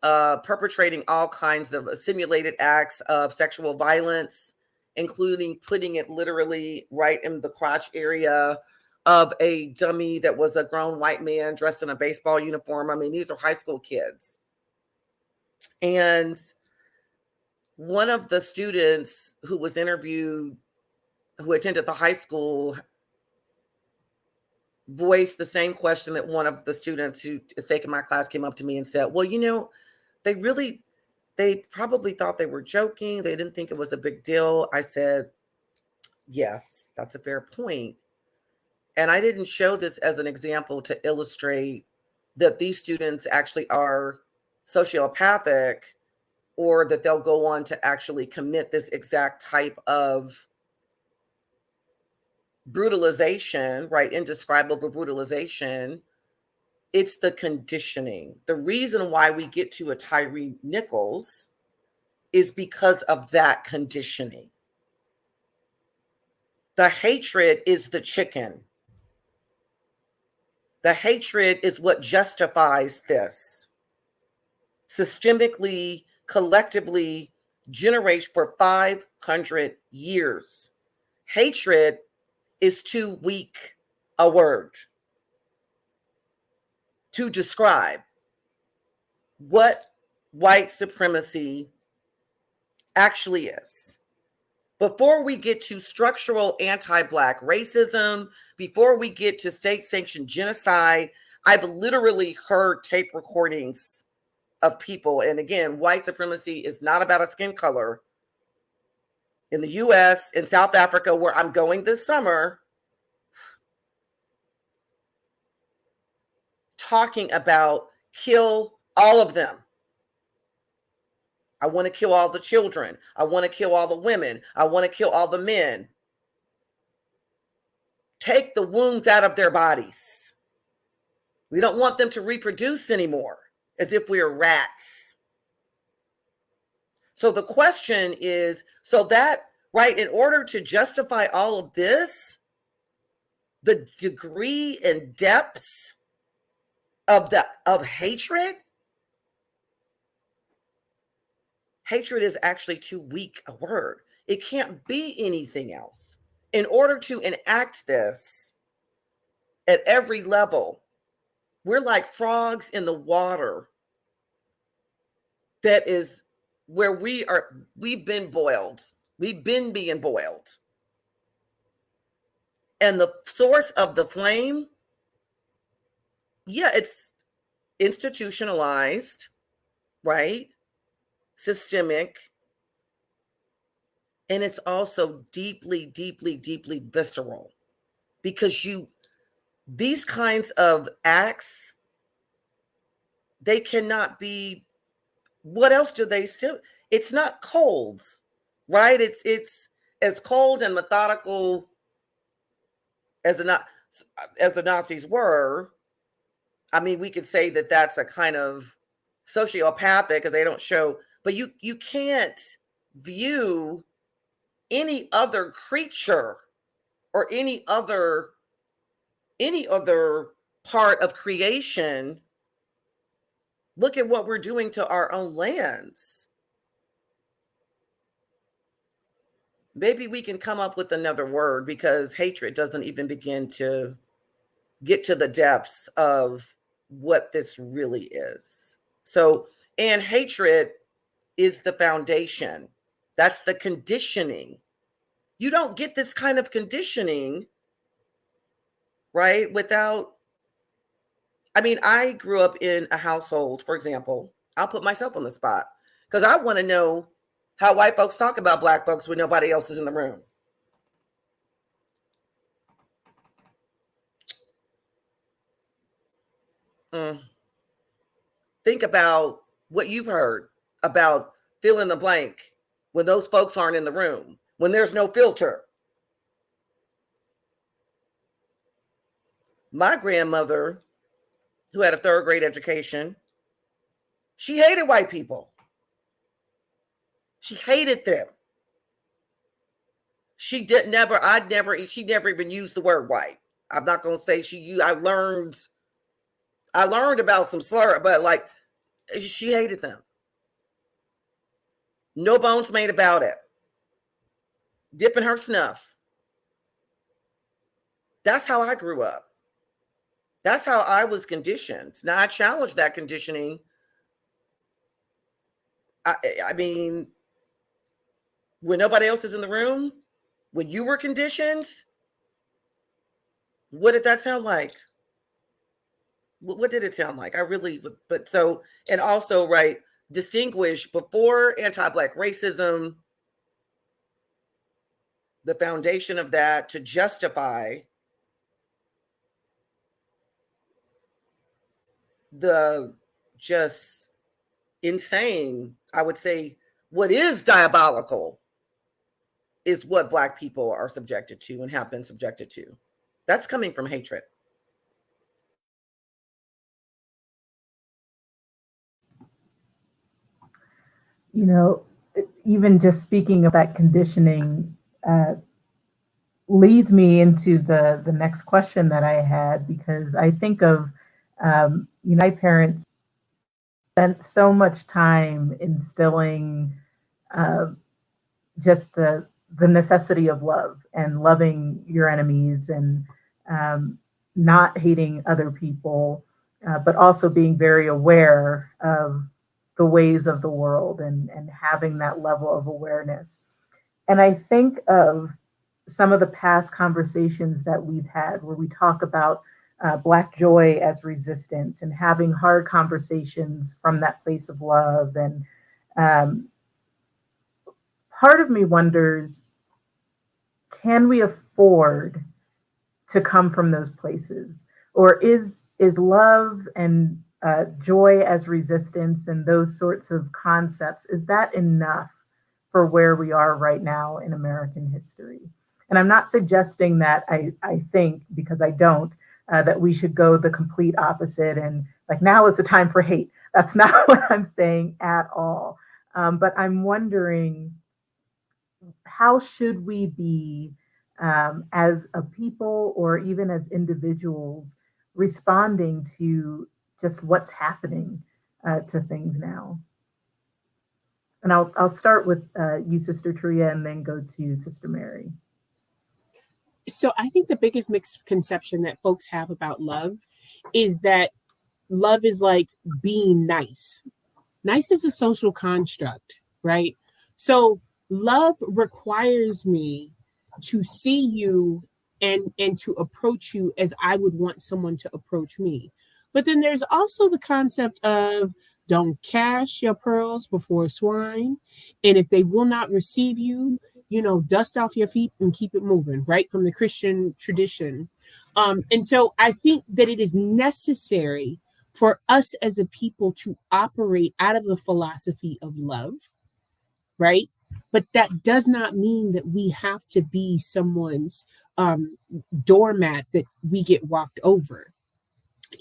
perpetrating all kinds of simulated acts of sexual violence, including putting it literally right in the crotch area of a dummy that was a grown white man dressed in a baseball uniform. I mean, these are high school kids. And one of the students who was interviewed, who attended the high school, voiced the same question that one of the students who is taking my class came up to me and said, well, they really They probably thought they were joking. They didn't think it was a big deal. I said, yes, that's a fair point. And I didn't show this as an example to illustrate that these students actually are sociopathic or that they'll go on to actually commit this exact type of brutalization, right? Indescribable brutalization. It's the conditioning. The reason why we get to a Tyre Nichols is because of that conditioning. The hatred is the chicken. The hatred is what justifies this. Systemically, collectively, generates for 500 years. Hatred is too weak a word to describe what white supremacy actually is. Before we get to structural anti-Black racism, before we get to state-sanctioned genocide, I've literally heard tape recordings of people. And again, white supremacy is not about a skin color. In the US, in South Africa, where I'm going this summer, talking about kill all of them. I want to kill all the children. I want to kill all the women. I want to kill all the men. Take the wounds out of their bodies. We don't want them to reproduce anymore, as if we're rats. So the question is, so that, right, in order to justify all of this, the degree and depths of hatred is actually too weak a word. It can't be anything else. In order to enact this at every level, we're like frogs in the water. That is where we've been boiled. We've been being boiled. And the source of the flame, yeah, it's institutionalized, right? Systemic. And it's also deeply, deeply, deeply visceral, because these kinds of acts, they cannot be, what else do they still, it's not cold, right? It's as cold and methodical as the Nazis were. I mean, we could say that that's a kind of sociopathic because they don't show, but you can't view any other creature or any other part of creation. Look at what we're doing to our own lands. Maybe we can come up with another word, because hatred doesn't even begin to get to the depths of what this really is. So, and hatred is the foundation. That's the conditioning. You don't get this kind of conditioning, right, without, I mean, I grew up in a household, for example, I'll put myself on the spot, because I want to know how white folks talk about Black folks when nobody else is in the room. Think about what you've heard about fill in the blank when those folks aren't in the room, when there's no filter. My grandmother, who had a third grade education, she hated white people. She hated them. She never even used the word white. I'm not going to say I learned about some slur, but like, she hated them. No bones made about it. Dipping her snuff. That's how I grew up. That's how I was conditioned. Now I challenge that conditioning. I mean, when nobody else is in the room, when you were conditioned, what did that sound like? What did it sound like? I really, but so, and also, right, distinguish before anti-Black racism, the foundation of that to justify the just insane, I would say, what is diabolical is what Black people are subjected to and have been subjected to. That's coming from hatred. You know, even just speaking of that conditioning leads me into the next question that I had, because I think of, my parents spent so much time instilling just the necessity of love and loving your enemies, and not hating other people, but also being very aware of the ways of the world, and having that level of awareness. And I think of some of the past conversations that we've had where we talk about Black joy as resistance, and having hard conversations from that place of love. And part of me wonders, can we afford to come from those places? Or is love and joy as resistance and those sorts of concepts, is that enough for where we are right now in American history? And I'm not suggesting that I think, because I don't, that we should go the complete opposite and like, now is the time for hate. That's not what I'm saying at all. But I'm wondering, how should we be, as a people or even as individuals, responding to just what's happening to things now? And I'll start with you, Sister Treya, and then go to Sister Mary. So I think the biggest misconception that folks have about love is that love is like being nice. Nice is a social construct, right? So love requires me to see you and to approach you as I would want someone to approach me. But then there's also the concept of don't cast your pearls before swine. And if they will not receive you, dust off your feet and keep it moving, right? From the Christian tradition. And so I think that it is necessary for us as a people to operate out of the philosophy of love, right? But that does not mean that we have to be someone's doormat that we get walked over.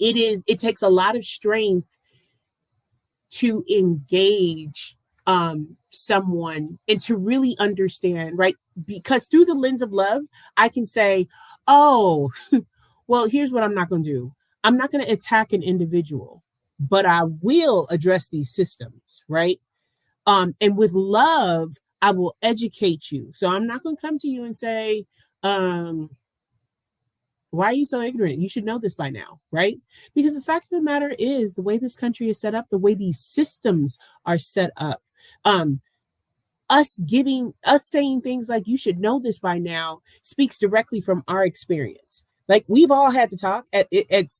It takes a lot of strength to engage someone and to really understand, right? Because through the lens of love, I can say, oh, well, here's what I'm not going to do. I'm not going to attack an individual, but I will address these systems, right? And with love, I will educate you. So I'm not going to come to you and say, why are you so ignorant? You should know this by now, right? Because the fact of the matter is, the way this country is set up, the way these systems are set up, us saying things like you should know this by now speaks directly from our experience. Like, we've all had to talk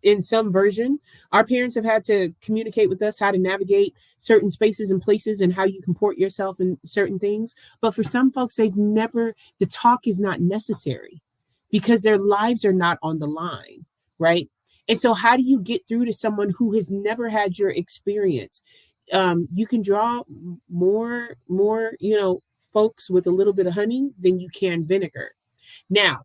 in some version. Our parents have had to communicate with us how to navigate certain spaces and places and how you comport yourself in certain things. But for some folks, the talk is not necessary because their lives are not on the line, right? And so how do you get through to someone who has never had your experience? You can draw more, folks with a little bit of honey than you can vinegar. Now,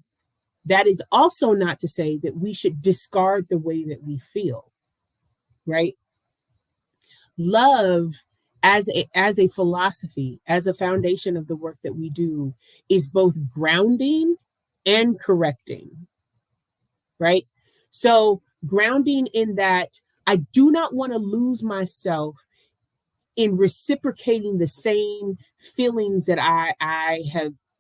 that is also not to say that we should discard the way that we feel, right? Love as a philosophy, as a foundation of the work that we do, is both grounding and correcting, right? So grounding in that I do not want to lose myself in reciprocating the same feelings that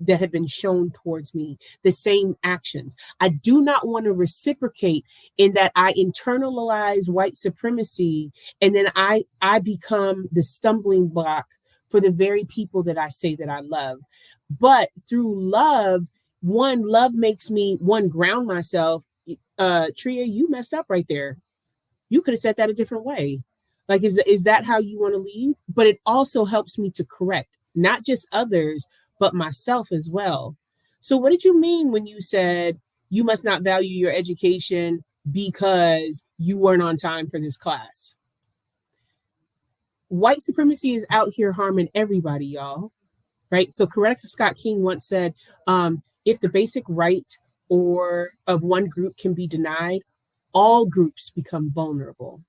that have been shown towards me, the same actions. I do not want to reciprocate in that I internalize white supremacy and then I become the stumbling block for the very people that I say that I love. But through love makes me ground myself. Treya, you messed up right there. You could have said that a different way. Like, is that how you want to lead? But it also helps me to correct not just others, but myself as well. So what did you mean when you said you must not value your education because you weren't on time for this class? White supremacy is out here harming everybody, y'all. Right? So Coretta Scott King once said, if the basic right or of one group can be denied, all groups become vulnerable.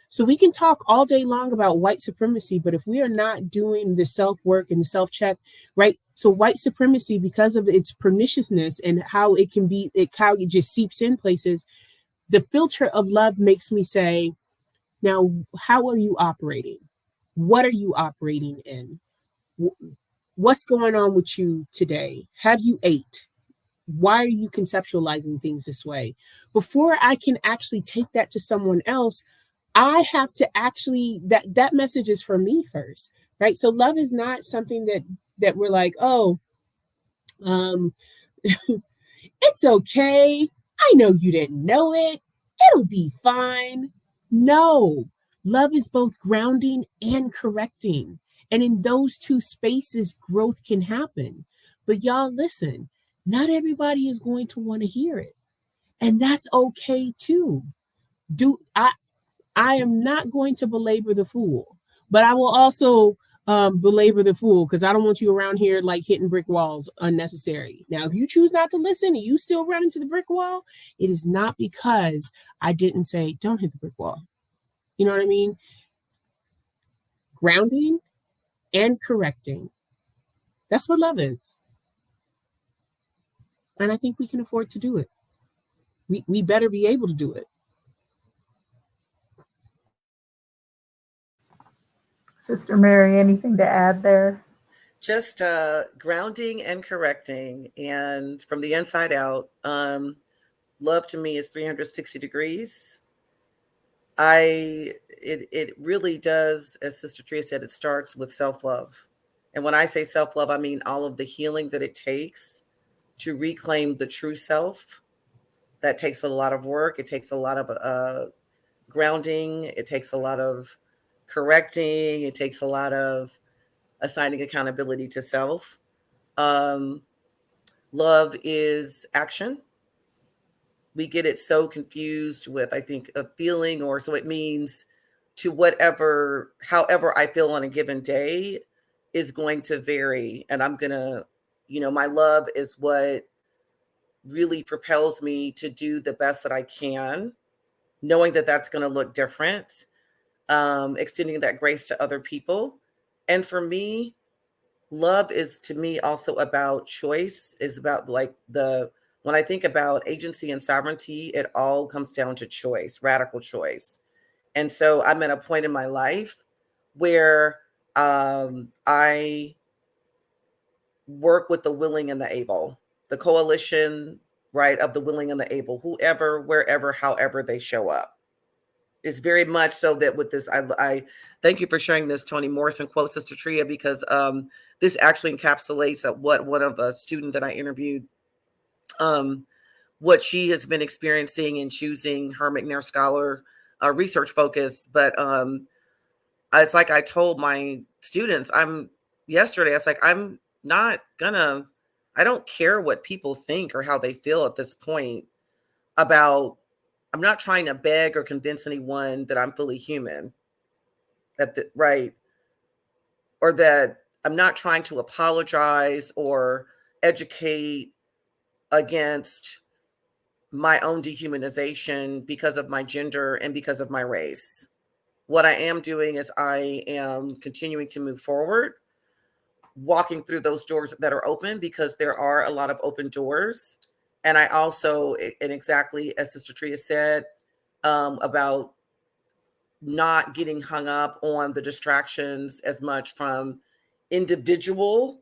So we can talk all day long about white supremacy, but if we are not doing the self-work and the self-check, right? So white supremacy, because of its perniciousness and how it can be, how it just seeps in places, the filter of love makes me say, now, how are you operating? What are you operating in? What's going on with you today? Have you ate? Why are you conceptualizing things this way? Before I can actually take that to someone else, I have to actually, that message is for me first, right? So love is not something that we're like, oh, it's okay. I know you didn't know it. It'll be fine. No, love is both grounding and correcting. And in those two spaces, growth can happen. But y'all, listen, not everybody is going to want to hear it. And that's okay too. I am not going to belabor the fool, but I will also belabor the fool because I don't want you around here like hitting brick walls unnecessary. Now, if you choose not to listen and you still run into the brick wall, it is not because I didn't say don't hit the brick wall. You know what I mean? Grounding and correcting. That's what love is. And I think we can afford to do it. We better be able to do it. Sister Mary, anything to add there? Just grounding and correcting, and from the inside out. Love to me is 360 degrees. It really does, as Sister Treya said, it starts with self-love. And when I say self-love, I mean all of the healing that it takes to reclaim the true self. That takes a lot of work. It takes a lot of grounding. It takes a lot of correcting. It takes a lot of assigning accountability to self. Love is action. We get it so confused with, I think, a feeling, or so it means to whatever, however I feel on a given day is going to vary. And I'm going to, my love is what really propels me to do the best that I can, knowing that that's going to look different, extending that grace to other people. And for me, love is to me also about choice, is about when I think about agency and sovereignty, it all comes down to choice, radical choice. And so I'm at a point in my life where I work with the willing and the able, the coalition, right, of the willing and the able, whoever, wherever, however they show up. It's very much so that with this, I thank you for sharing this Toni Morrison quote, Sister Treya, because this actually encapsulates what one of the student that I interviewed, what she has been experiencing in choosing her McNair Scholar research focus. But it's like I told my students, yesterday, I was like, I don't care what people think or how they feel at this point about, I'm not trying to beg or convince anyone that I'm fully human, right? Or that I'm not trying to apologize or educate against my own dehumanization because of my gender and because of my race. What I am doing is I am continuing to move forward, walking through those doors that are open, because there are a lot of open doors. And I also, and exactly as Sister Treya said, about not getting hung up on the distractions as much from individual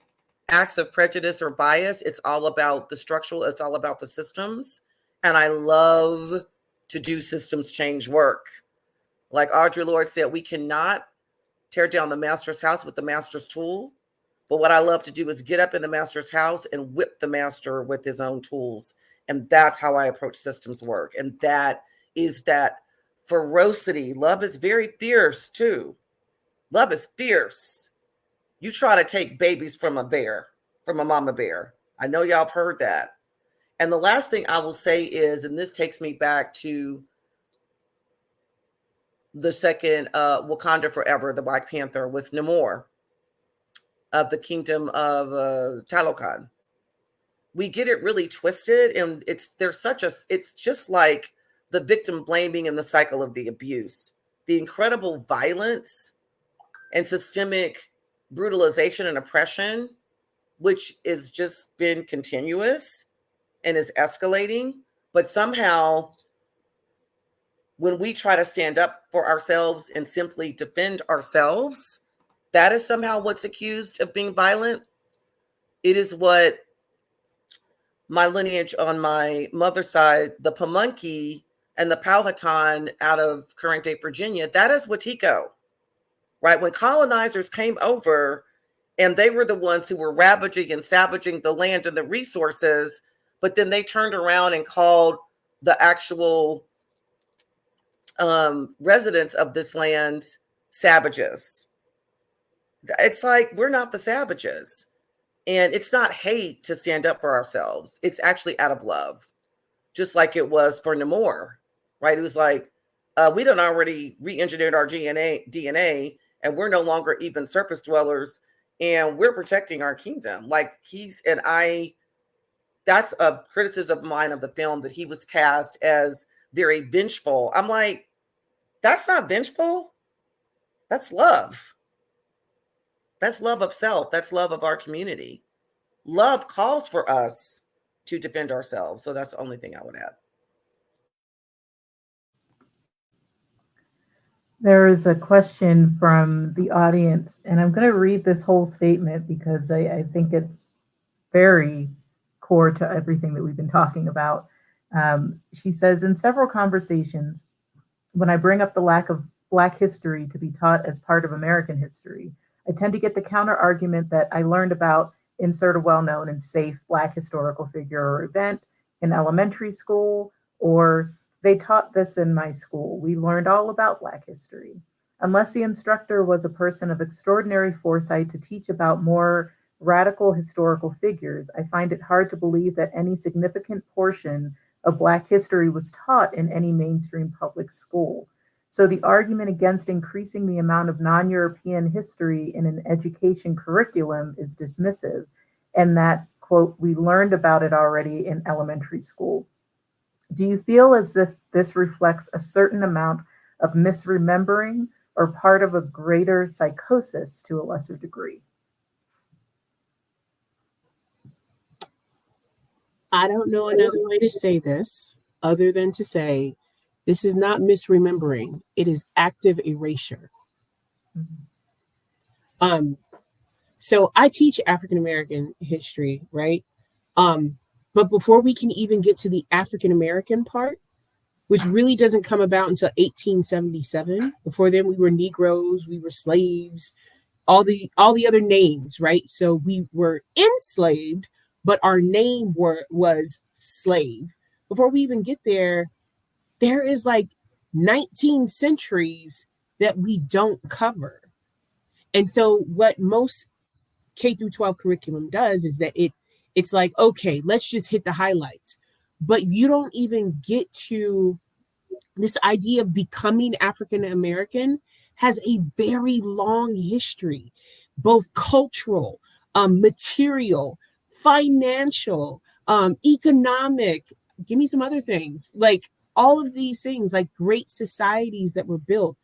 acts of prejudice or bias. It's all about the structural, it's all about the systems. And I love to do systems change work. Like Audre Lorde said, we cannot tear down the master's house with the master's tool. But what I love to do is get up in the master's house and whip the master with his own tools. And that's how I approach systems work. And that is that ferocity. Love is very fierce too. Love is fierce. You try to take babies from a bear, from a mama bear. I know y'all have heard that. And the last thing I will say is, and this takes me back to the second Wakanda Forever, the Black Panther with Namor of the kingdom of Talokan. We get it really twisted, and it's just like the victim blaming and the cycle of the abuse, the incredible violence and systemic brutalization and oppression, which is just been continuous and is escalating. But somehow, when we try to stand up for ourselves and simply defend ourselves, that is somehow what's accused of being violent. It is what my lineage on my mother's side, the Pamunkey and the Powhatan out of current day Virginia, that is Wetiko, right? When colonizers came over and they were the ones who were ravaging and savaging the land and the resources, but then they turned around and called the actual residents of this land savages. It's like, we're not the savages. And it's not hate to stand up for ourselves. It's actually out of love, just like it was for Namor, right? It was like, we done already re-engineered our DNA, and we're no longer even surface dwellers, and we're protecting our kingdom. Like that's a criticism of mine of the film, that he was cast as very vengeful. I'm like, that's not vengeful. That's love. That's love of self. That's love of our community. Love calls for us to defend ourselves. So that's the only thing I would add. There is a question from the audience, and I'm going to read this whole statement because I think it's very core to everything that we've been talking about. She says, in several conversations, when I bring up the lack of Black history to be taught as part of American history, I tend to get the counter argument that I learned about insert a well-known and safe Black historical figure or event in elementary school, or they taught this in my school. We learned all about Black history. Unless the instructor was a person of extraordinary foresight to teach about more radical historical figures, I find it hard to believe that any significant portion of Black history was taught in any mainstream public school. So the argument against increasing the amount of non-European history in an education curriculum is dismissive, and that, quote, we learned about it already in elementary school. Do you feel as if this reflects a certain amount of misremembering or part of a greater psychosis to a lesser degree? I don't know another way to say this other than to say this is not misremembering. It is active erasure. Mm-hmm. So I teach African American history, right? But before we can even get to the African American part, which really doesn't come about until 1877. Before then, we were Negroes, we were slaves, all the other names, right? So we were enslaved, but our name was slave. Before we even get there, there is like 19 centuries that we don't cover. And so what most K through 12 curriculum does is that it's like, okay, let's just hit the highlights. But you don't even get to this idea of becoming African American has a very long history, both cultural, material, financial, economic. Give me some other things, like all of these things, like great societies that were built,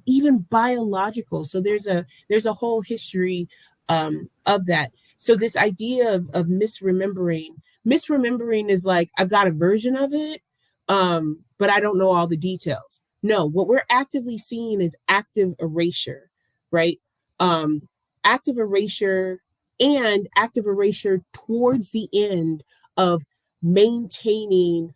even biological. So there's a whole history of that. So this idea of misremembering is like, I've got a version of it, but I don't know all the details. No, what we're actively seeing is active erasure, right? Active erasure towards the end of maintaining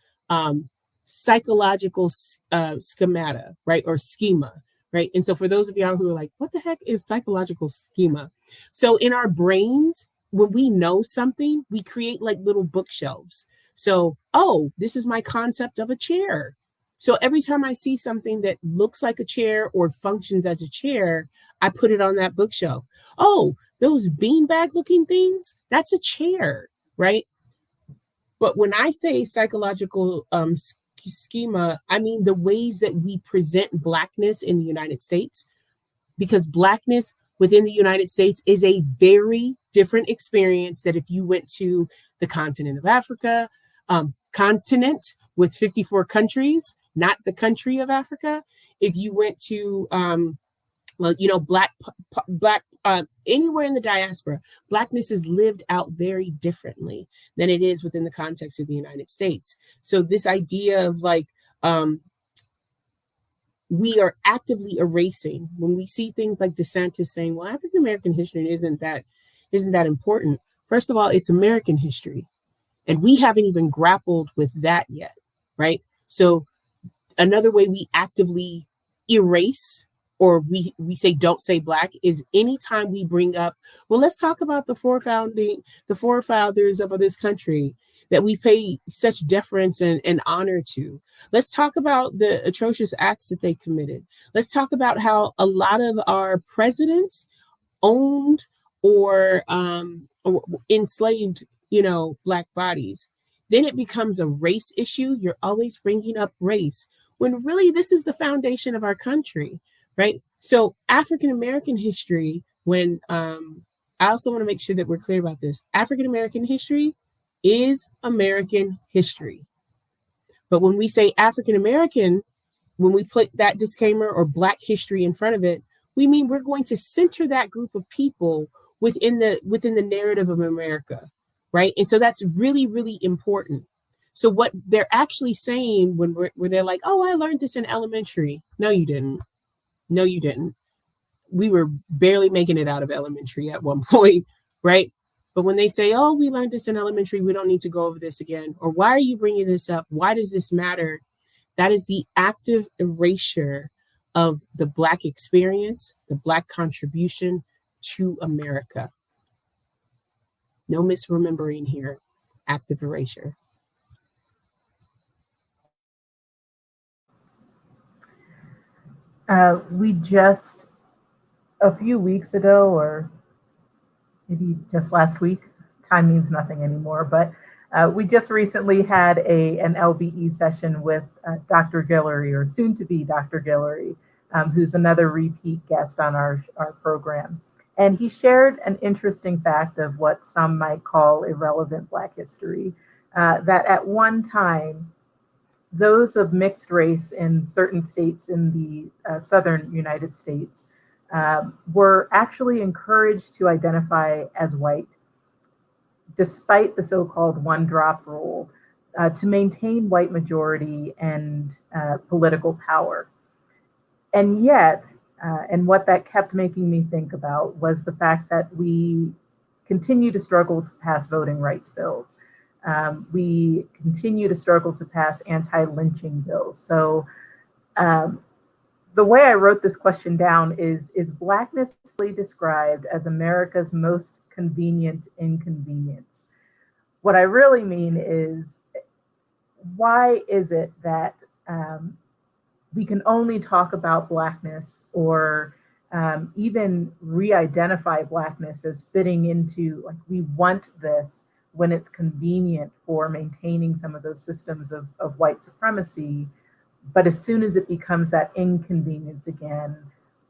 psychological schemata, right? Or schema, right? And so for those of y'all who are like, what the heck is psychological schema? So in our brains, when we know something, we create like little bookshelves. So, oh, this is my concept of a chair. So every time I see something that looks like a chair or functions as a chair, I put it on that bookshelf. Oh, those beanbag looking things, that's a chair, right? But when I say psychological schema, I mean the ways that we present Blackness in the United States, because Blackness within the United States is a very different experience that if you went to the continent of Africa, continent with 54 countries, not the country of Africa. If you went to black anywhere in the diaspora, Blackness is lived out very differently than it is within the context of the United States. So this idea of we are actively erasing when we see things like DeSantis saying, well, African American history isn't that important. First of all, it's American history, and we haven't even grappled with that yet, right? So another way we actively erase, or we say don't say Black, is anytime we bring up, well, let's talk about the forefathers of this country that we pay such deference and honor to. Let's talk about the atrocious acts that they committed. Let's talk about how a lot of our presidents owned or enslaved, Black bodies. Then it becomes a race issue. You're always bringing up race when really this is the foundation of our country, right? So African American history, when I also want to make sure that we're clear about this. African American history is American history. But when we say African American, when we put that disclaimer or Black history in front of it, we mean we're going to center that group of people within the narrative of America, right? And so that's really, really important. So what they're actually saying when they're like, oh, I learned this in elementary. No, you didn't. No, you didn't. We were barely making it out of elementary at one point, right? But when they say, oh, we learned this in elementary, we don't need to go over this again. Or why are you bringing this up? Why does this matter? That is the active erasure of the Black experience, the Black contribution to America. No misremembering here, active erasure. We just, a few weeks ago, or maybe just last week, time means nothing anymore, but we just recently had an LBE session with Dr. Guillory, or soon to be Dr. Guillory, who's another repeat guest on our program. And he shared an interesting fact of what some might call irrelevant Black history, that at one time, those of mixed race in certain states in the southern United States were actually encouraged to identify as white, despite the so-called one-drop rule, to maintain white majority and political power. And yet, and what that kept making me think about was the fact that we continue to struggle to pass voting rights bills. We continue to struggle to pass anti-lynching bills. So the way I wrote this question down is Blackness really described as America's most convenient inconvenience? What I really mean is, why is it that we can only talk about Blackness or even re-identify Blackness as fitting into, like, we want this when it's convenient for maintaining some of those systems of white supremacy, but as soon as it becomes that inconvenience again,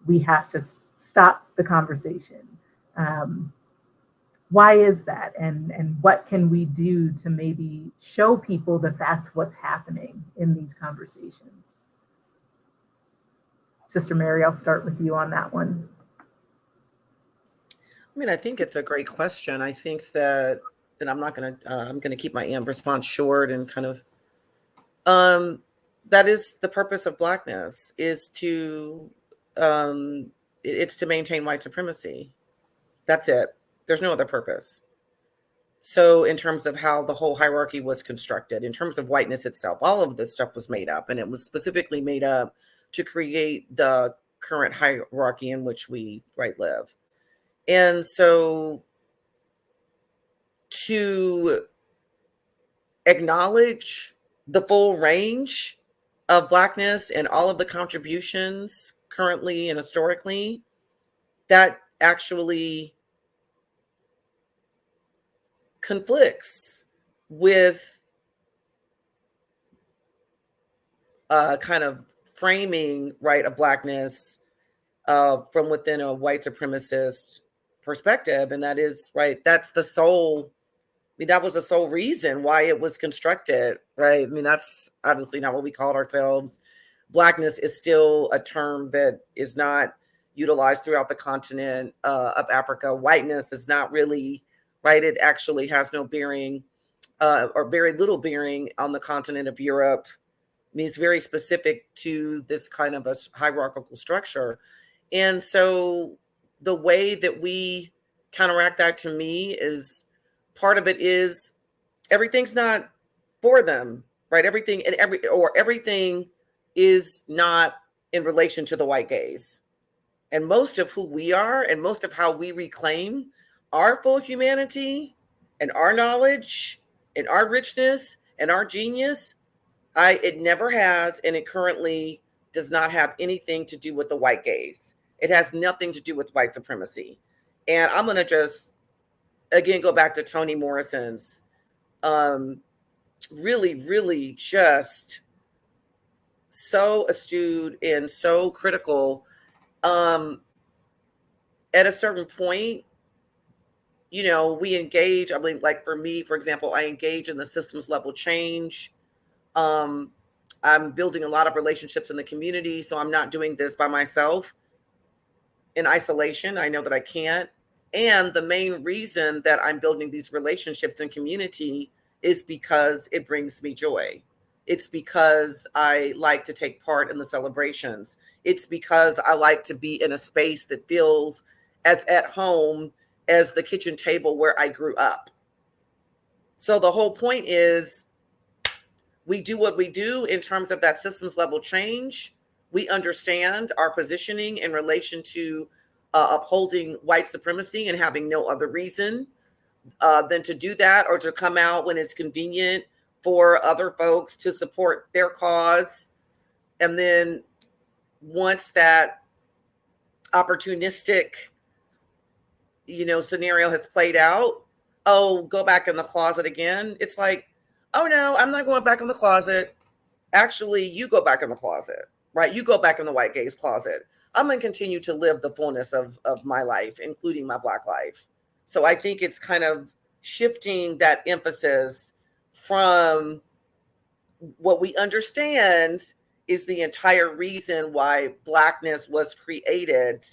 we have to stop the conversation. Why is that? And what can we do to maybe show people that that's what's happening in these conversations? Sister Mary, I'll start with you on that one. I mean, I think it's a great question. I think that, and I'm going to keep my response short and kind of, that is the purpose of Blackness, is to, it's to maintain white supremacy. That's it. There's no other purpose. So in terms of how the whole hierarchy was constructed, in terms of whiteness itself, all of this stuff was made up, and it was specifically made up to create the current hierarchy in which we live. And so to acknowledge the full range of Blackness and all of the contributions currently and historically, that actually conflicts with kind of framing, right, of Blackness from within a white supremacist perspective. And that is, right, that's the sole, I mean, that was the sole reason why it was constructed, right? I mean, that's obviously not what we called ourselves. Blackness is still a term that is not utilized throughout the continent of Africa. Whiteness is not really, right? It actually has no bearing or very little bearing on the continent of Europe. I mean, it's very specific to this kind of a hierarchical structure. And so the way that we counteract that, to me, is part of it is everything's not for them, right? Everything is not in relation to the white gaze. And most of who we are and most of how we reclaim our full humanity and our knowledge and our richness and our genius, it never has, and it currently does not have anything to do with the white gaze. It has nothing to do with white supremacy. And I'm going to just, again, go back to Toni Morrison's really, really just so astute and so critical. At a certain point, you know, we engage. I mean, like for me, for example, I engage in the systems level change. I'm building a lot of relationships in the community, so I'm not doing this by myself in isolation. I know that I can't. And the main reason that I'm building these relationships in community is because it brings me joy. It's because I like to take part in the celebrations. It's because I like to be in a space that feels as at home as the kitchen table where I grew up. So the whole point is, we do what we do in terms of that systems level change. We understand our positioning in relation to upholding white supremacy and having no other reason than to do that, or to come out when it's convenient for other folks to support their cause. And then once that opportunistic, you know, scenario has played out, oh, go back in the closet again. It's like, oh no, I'm not going back in the closet. Actually, you go back in the closet, right? You go back in the white gaze closet. I'm going to continue to live the fullness of my life, including my Black life. So I think it's kind of shifting that emphasis from what we understand is the entire reason why Blackness was created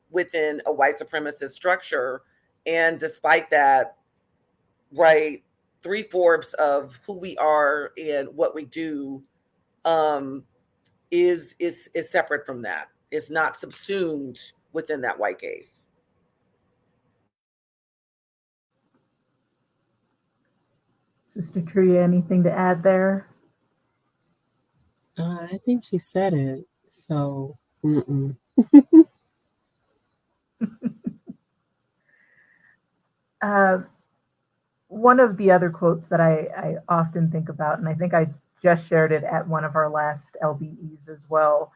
within a white supremacist structure. And despite that, right, 3/4 of who we are and what we do is separate from that. It's not subsumed within that white gaze. Sister Treya, anything to add there? I think she said it. So, One of the other quotes that I often think about, and I think I just shared it at one of our last LBEs as well,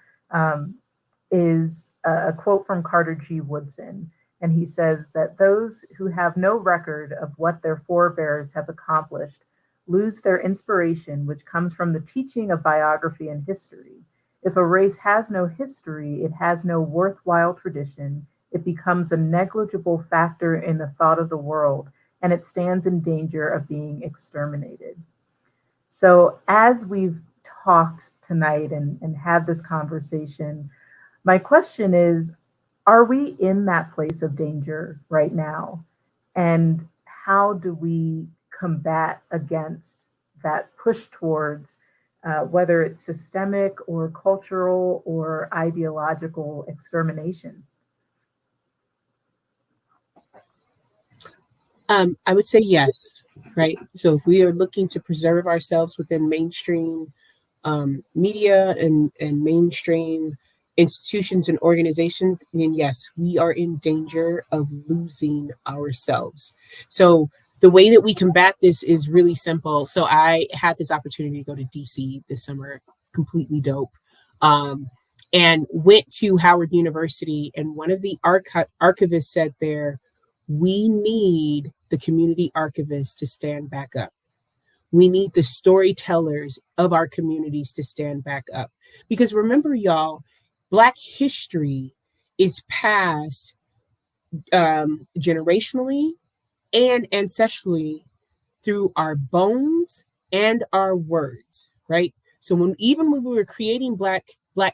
is a quote from Carter G. Woodson. And he says that those who have no record of what their forebears have accomplished lose their inspiration, which comes from the teaching of biography and history. If a race has no history, it has no worthwhile tradition. It becomes a negligible factor in the thought of the world, and it stands in danger of being exterminated. So as we've talked tonight and had this conversation, my question is, are we in that place of danger right now? And how do we combat against that push towards whether it's systemic or cultural or ideological extermination? I would say yes, right? So if we are looking to preserve ourselves within mainstream media and mainstream institutions and organizations, then yes, we are in danger of losing ourselves. So the way that we combat this is really simple. So I had this opportunity to go to DC this summer completely dope. And went to Howard University, and one of the archivists said there, we need the community archivists to stand back up. We need the storytellers of our communities to stand back up. Because remember, y'all, Black history is passed generationally and ancestrally through our bones and our words, right? So even when we were creating Black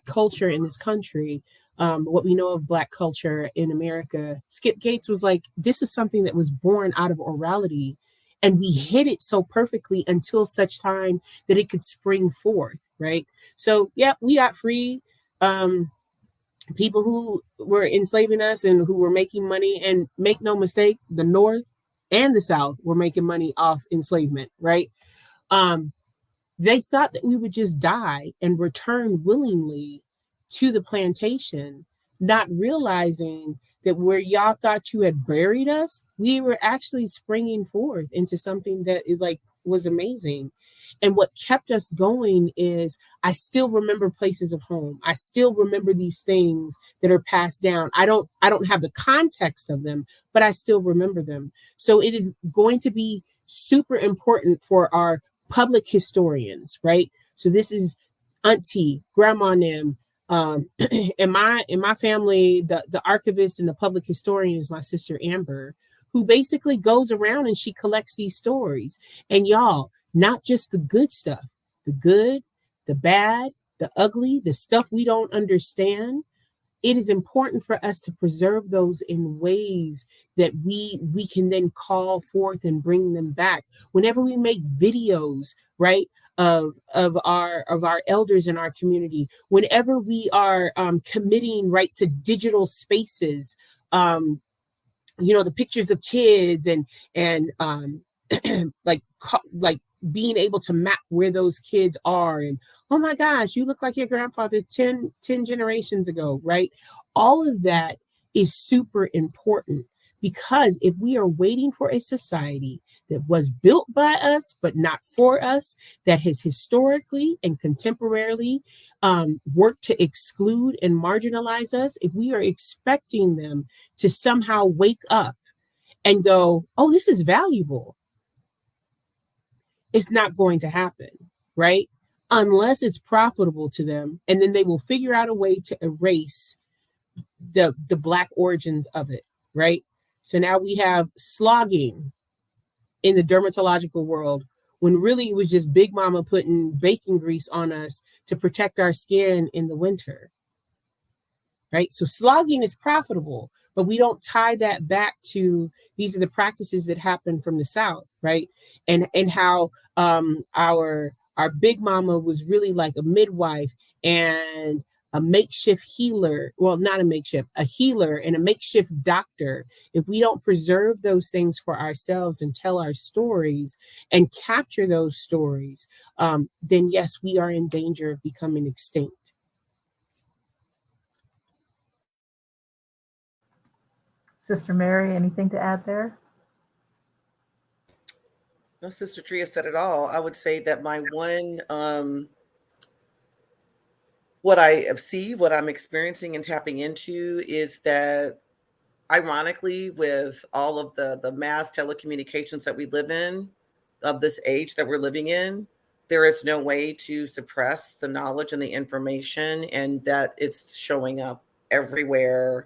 culture in this country, what we know of Black culture in America, Skip Gates was like, this is something that was born out of orality, and we hid it so perfectly until such time that it could spring forth, right? So yeah, we got free. People who were enslaving us and who were making money, and make no mistake, the North and the South were making money off enslavement, right? They thought that we would just die and return willingly to the plantation, not realizing that where y'all thought you had buried us, we were actually springing forth into something that is like was amazing. And what kept us going is I still remember places of home. I still remember these things that are passed down. I don't have the context of them, but I still remember them. So it is going to be super important for our public historians, right? So this is auntie, grandma, Nim. In my family, the archivist and the public historian is my sister Amber, who basically goes around and she collects these stories. And y'all, not just the good stuff, the good, the bad, the ugly, the stuff we don't understand. It is important for us to preserve those in ways that we can then call forth and bring them back. Whenever we make videos, right, of our elders in our community, whenever we are committing right to digital spaces, the pictures of kids and like being able to map where those kids are, and oh my gosh, you look like your grandfather 10 generations ago, right? All of that is super important, because if we are waiting for a society that was built by us but not for us, that has historically and contemporarily worked to exclude and marginalize us, if we are expecting them to somehow wake up and go, oh, this is valuable, it's not going to happen, right? Unless it's profitable to them. And then they will figure out a way to erase the Black origins of it, right? So now we have slogging in the dermatological world, when really it was just Big Mama putting bacon grease on us to protect our skin in the winter, right? So slogging is profitable, but we don't tie that back to these are the practices that happen from the South, right? And how our Big Mama was really like a midwife and a makeshift healer. Well, not a makeshift, a healer and a makeshift doctor. If we don't preserve those things for ourselves and tell our stories and capture those stories, then yes, we are in danger of becoming extinct. Sister Mary, anything to add there? No, Sister Treya said it all. I would say that my one, what I see, what I'm experiencing and tapping into is that, ironically, with all of the mass telecommunications that we live in, of this age that we're living in, there is no way to suppress the knowledge and the information, and that it's showing up everywhere.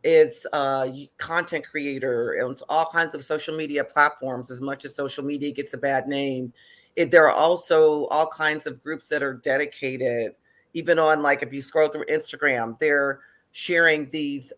It's content creator, and it's all kinds of social media platforms. As much as social media gets a bad name, there are also all kinds of groups that are dedicated, even on, like, if you scroll through Instagram, they're sharing these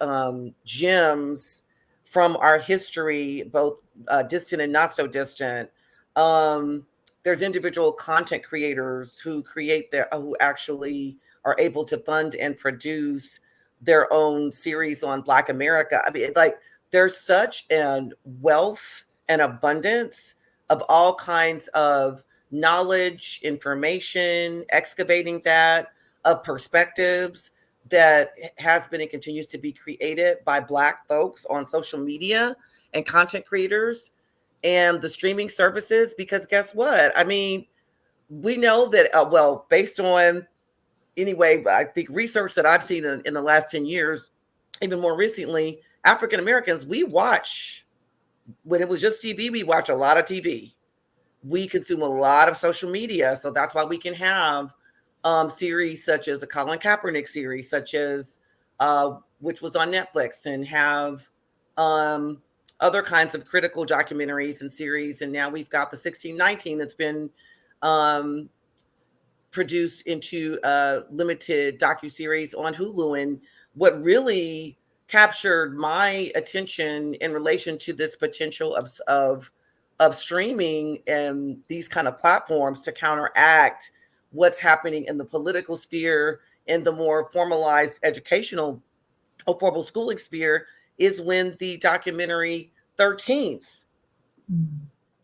gems from our history, both distant and not so distant. There's individual content creators who who actually are able to fund and produce their own series on Black America. I mean, like, there's such a wealth and abundance of all kinds of knowledge, information, excavating that, of perspectives that has been and continues to be created by Black folks on social media and content creators and the streaming services. Because guess what? I mean, we know that, based on anyway, I think research that I've seen in the last 10 years, even more recently, African Americans, we watch, when it was just TV, we watch a lot of TV. We consume a lot of social media. So that's why we can have series such as the Colin Kaepernick series, such as which was on Netflix, and have other kinds of critical documentaries and series. And now we've got the 1619 that's been produced into a limited docuseries on Hulu. And what really captured my attention in relation to this potential of streaming and these kind of platforms to counteract what's happening in the political sphere, in the more formalized educational or formal schooling sphere, is when the documentary 13th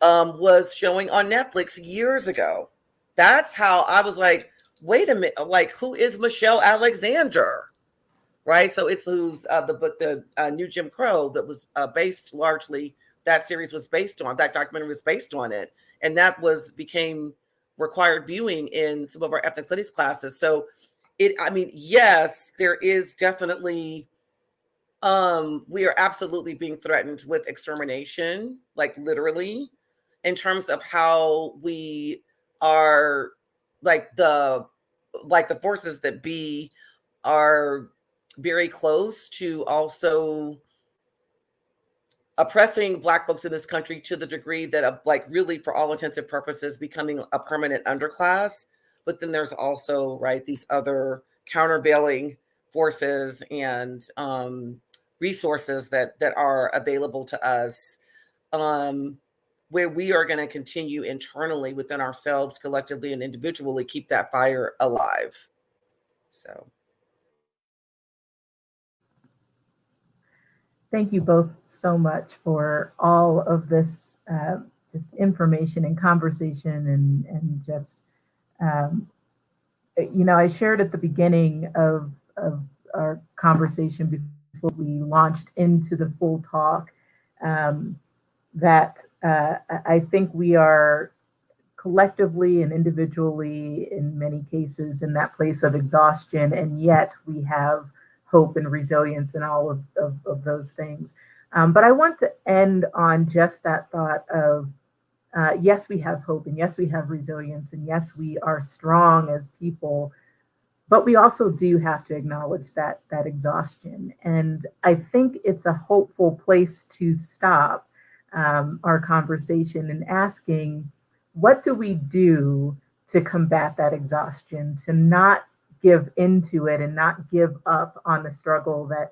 was showing on Netflix years ago. That's how I was like, wait a minute, like, who is Michelle Alexander? Right. So it's who's the book, the New Jim Crow, that was based largely, that series was based on, that documentary was based on it. And that became required viewing in some of our ethnic studies classes. So I mean, yes, there is definitely, we are absolutely being threatened with extermination, like literally, in terms of how we are, like the forces that be are very close to also oppressing Black folks in this country to the degree that, like, really, for all intents and purposes, becoming a permanent underclass. But then there's also, right, these other countervailing forces and resources that are available to us, where we are going to continue internally within ourselves, collectively and individually, keep that fire alive. So. Thank you both so much for all of this just information and conversation and just, I shared at the beginning of our conversation before we launched into the full talk that I think we are collectively and individually, in many cases, in that place of exhaustion, and yet we have hope and resilience and all of those things. But I want to end on just that thought of, yes, we have hope, and yes, we have resilience, and yes, we are strong as people, but we also do have to acknowledge that exhaustion. And I think it's a hopeful place to stop our conversation and asking, what do we do to combat that exhaustion, to not give into it and not give up on the struggle that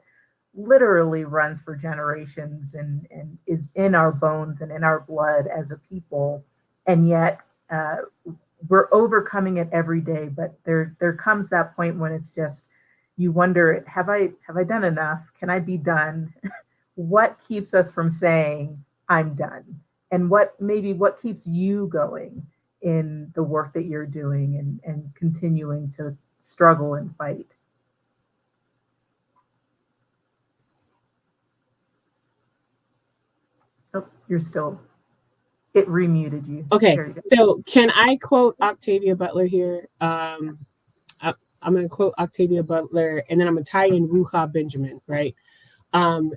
literally runs for generations and is in our bones and in our blood as a people. And yet we're overcoming it every day. But there comes that point when it's just, you wonder, have I done enough? Can I be done? What keeps us from saying, I'm done? And what keeps you going in the work that you're doing and continuing to struggle and fight? Oh, it remuted you. Okay, so can I quote Octavia Butler here? I'm going to quote Octavia Butler, and then I'm going to tie in Ruha Benjamin, right?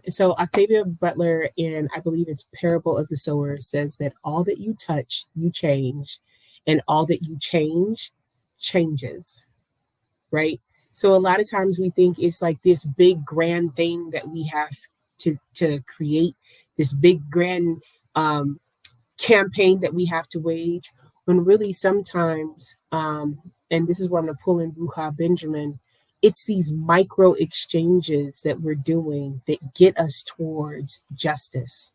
So Octavia Butler, in, I believe it's Parable of the Sower, says that all that you touch, you change, and all that you change, changes, right? So a lot of times we think it's like this big grand thing that we have to create, this big grand campaign that we have to wage, when really sometimes, and this is where I'm going to pull in Ruha Benjamin, it's these micro exchanges that we're doing that get us towards justice.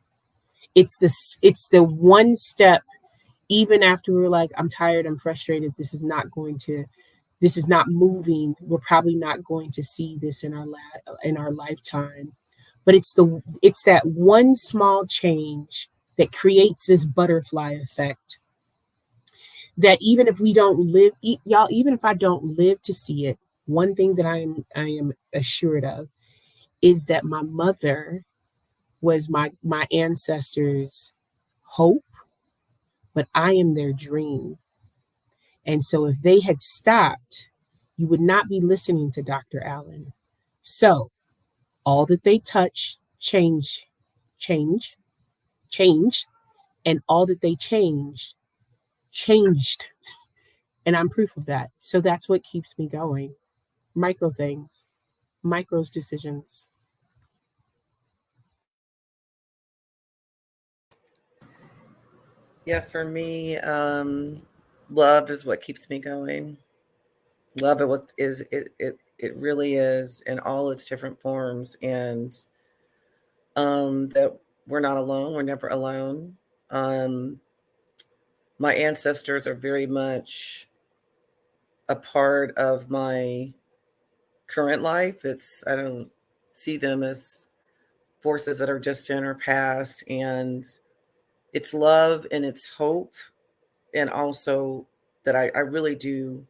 It's the one step, even after we're like, I'm tired, I'm frustrated, this is not moving, we're probably not going to see this in our lifetime. But it's that one small change that creates this butterfly effect, that even if we don't live, y'all, even if I don't live to see it, one thing that I am assured of is that my mother was my ancestors' hope, but I am their dream. And so if they had stopped, you would not be listening to Dr. Allen. So all that they touch change, and all that they changed. And I'm proof of that. So that's what keeps me going. Micro things, micro's decisions. Yeah, for me, love is what keeps me going. Love it what is it really is in all its different forms, and that we're not alone, we're never alone. Um my ancestors are very much a part of my current life. I don't see them as forces that are distant or past, and it's love and it's hope, and also that I really do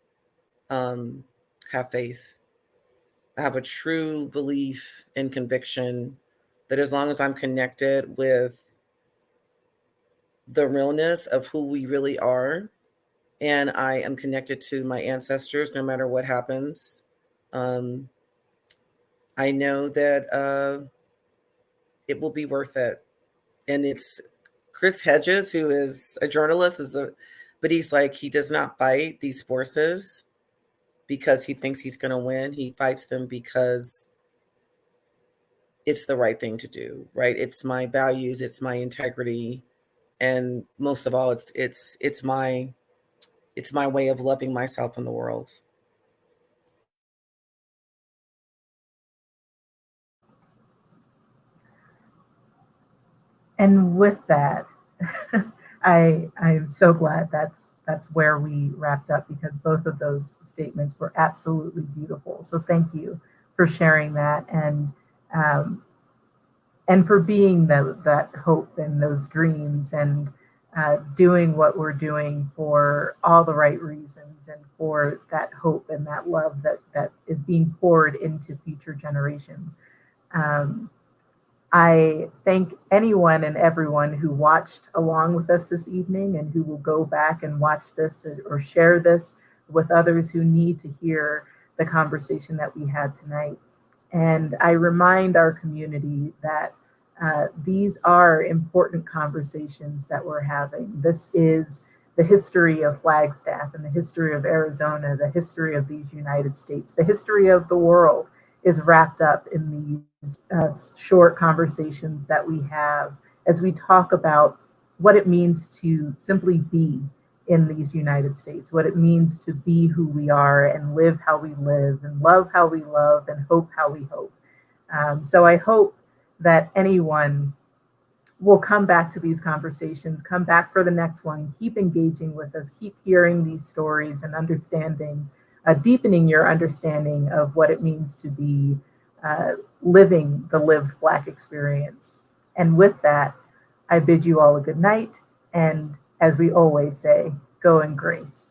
um, have faith. I have a true belief and conviction that as long as I'm connected with the realness of who we really are, and I am connected to my ancestors, no matter what happens, um, I know that it will be worth it. And it's Chris Hedges, who is a journalist, but he's like, he does not fight these forces because he thinks he's going to win. He fights them because it's the right thing to do, right? It's my values, it's my integrity, and most of all, it's my way of loving myself in the world. And with that, I'm so glad that's where we wrapped up, because both of those statements were absolutely beautiful. So thank you for sharing that, um, and for being that hope and those dreams, and doing what we're doing for all the right reasons, and for that hope and that love that is being poured into future generations. Um, I thank anyone and everyone who watched along with us this evening, and who will go back and watch this or share this with others who need to hear the conversation that we had tonight. And I remind our community that these are important conversations that we're having. This is the history of Flagstaff, and the history of Arizona, the history of these United States, the history of the world is wrapped up in these short conversations that we have as we talk about what it means to simply be in these United States, what it means to be who we are, and live how we live, and love how we love, and hope how we hope. So I hope that anyone will come back to these conversations, come back for the next one, keep engaging with us, keep hearing these stories and understanding, deepening your understanding of what it means to be living the lived Black experience. And with that, I bid you all a good night. And as we always say, go in grace.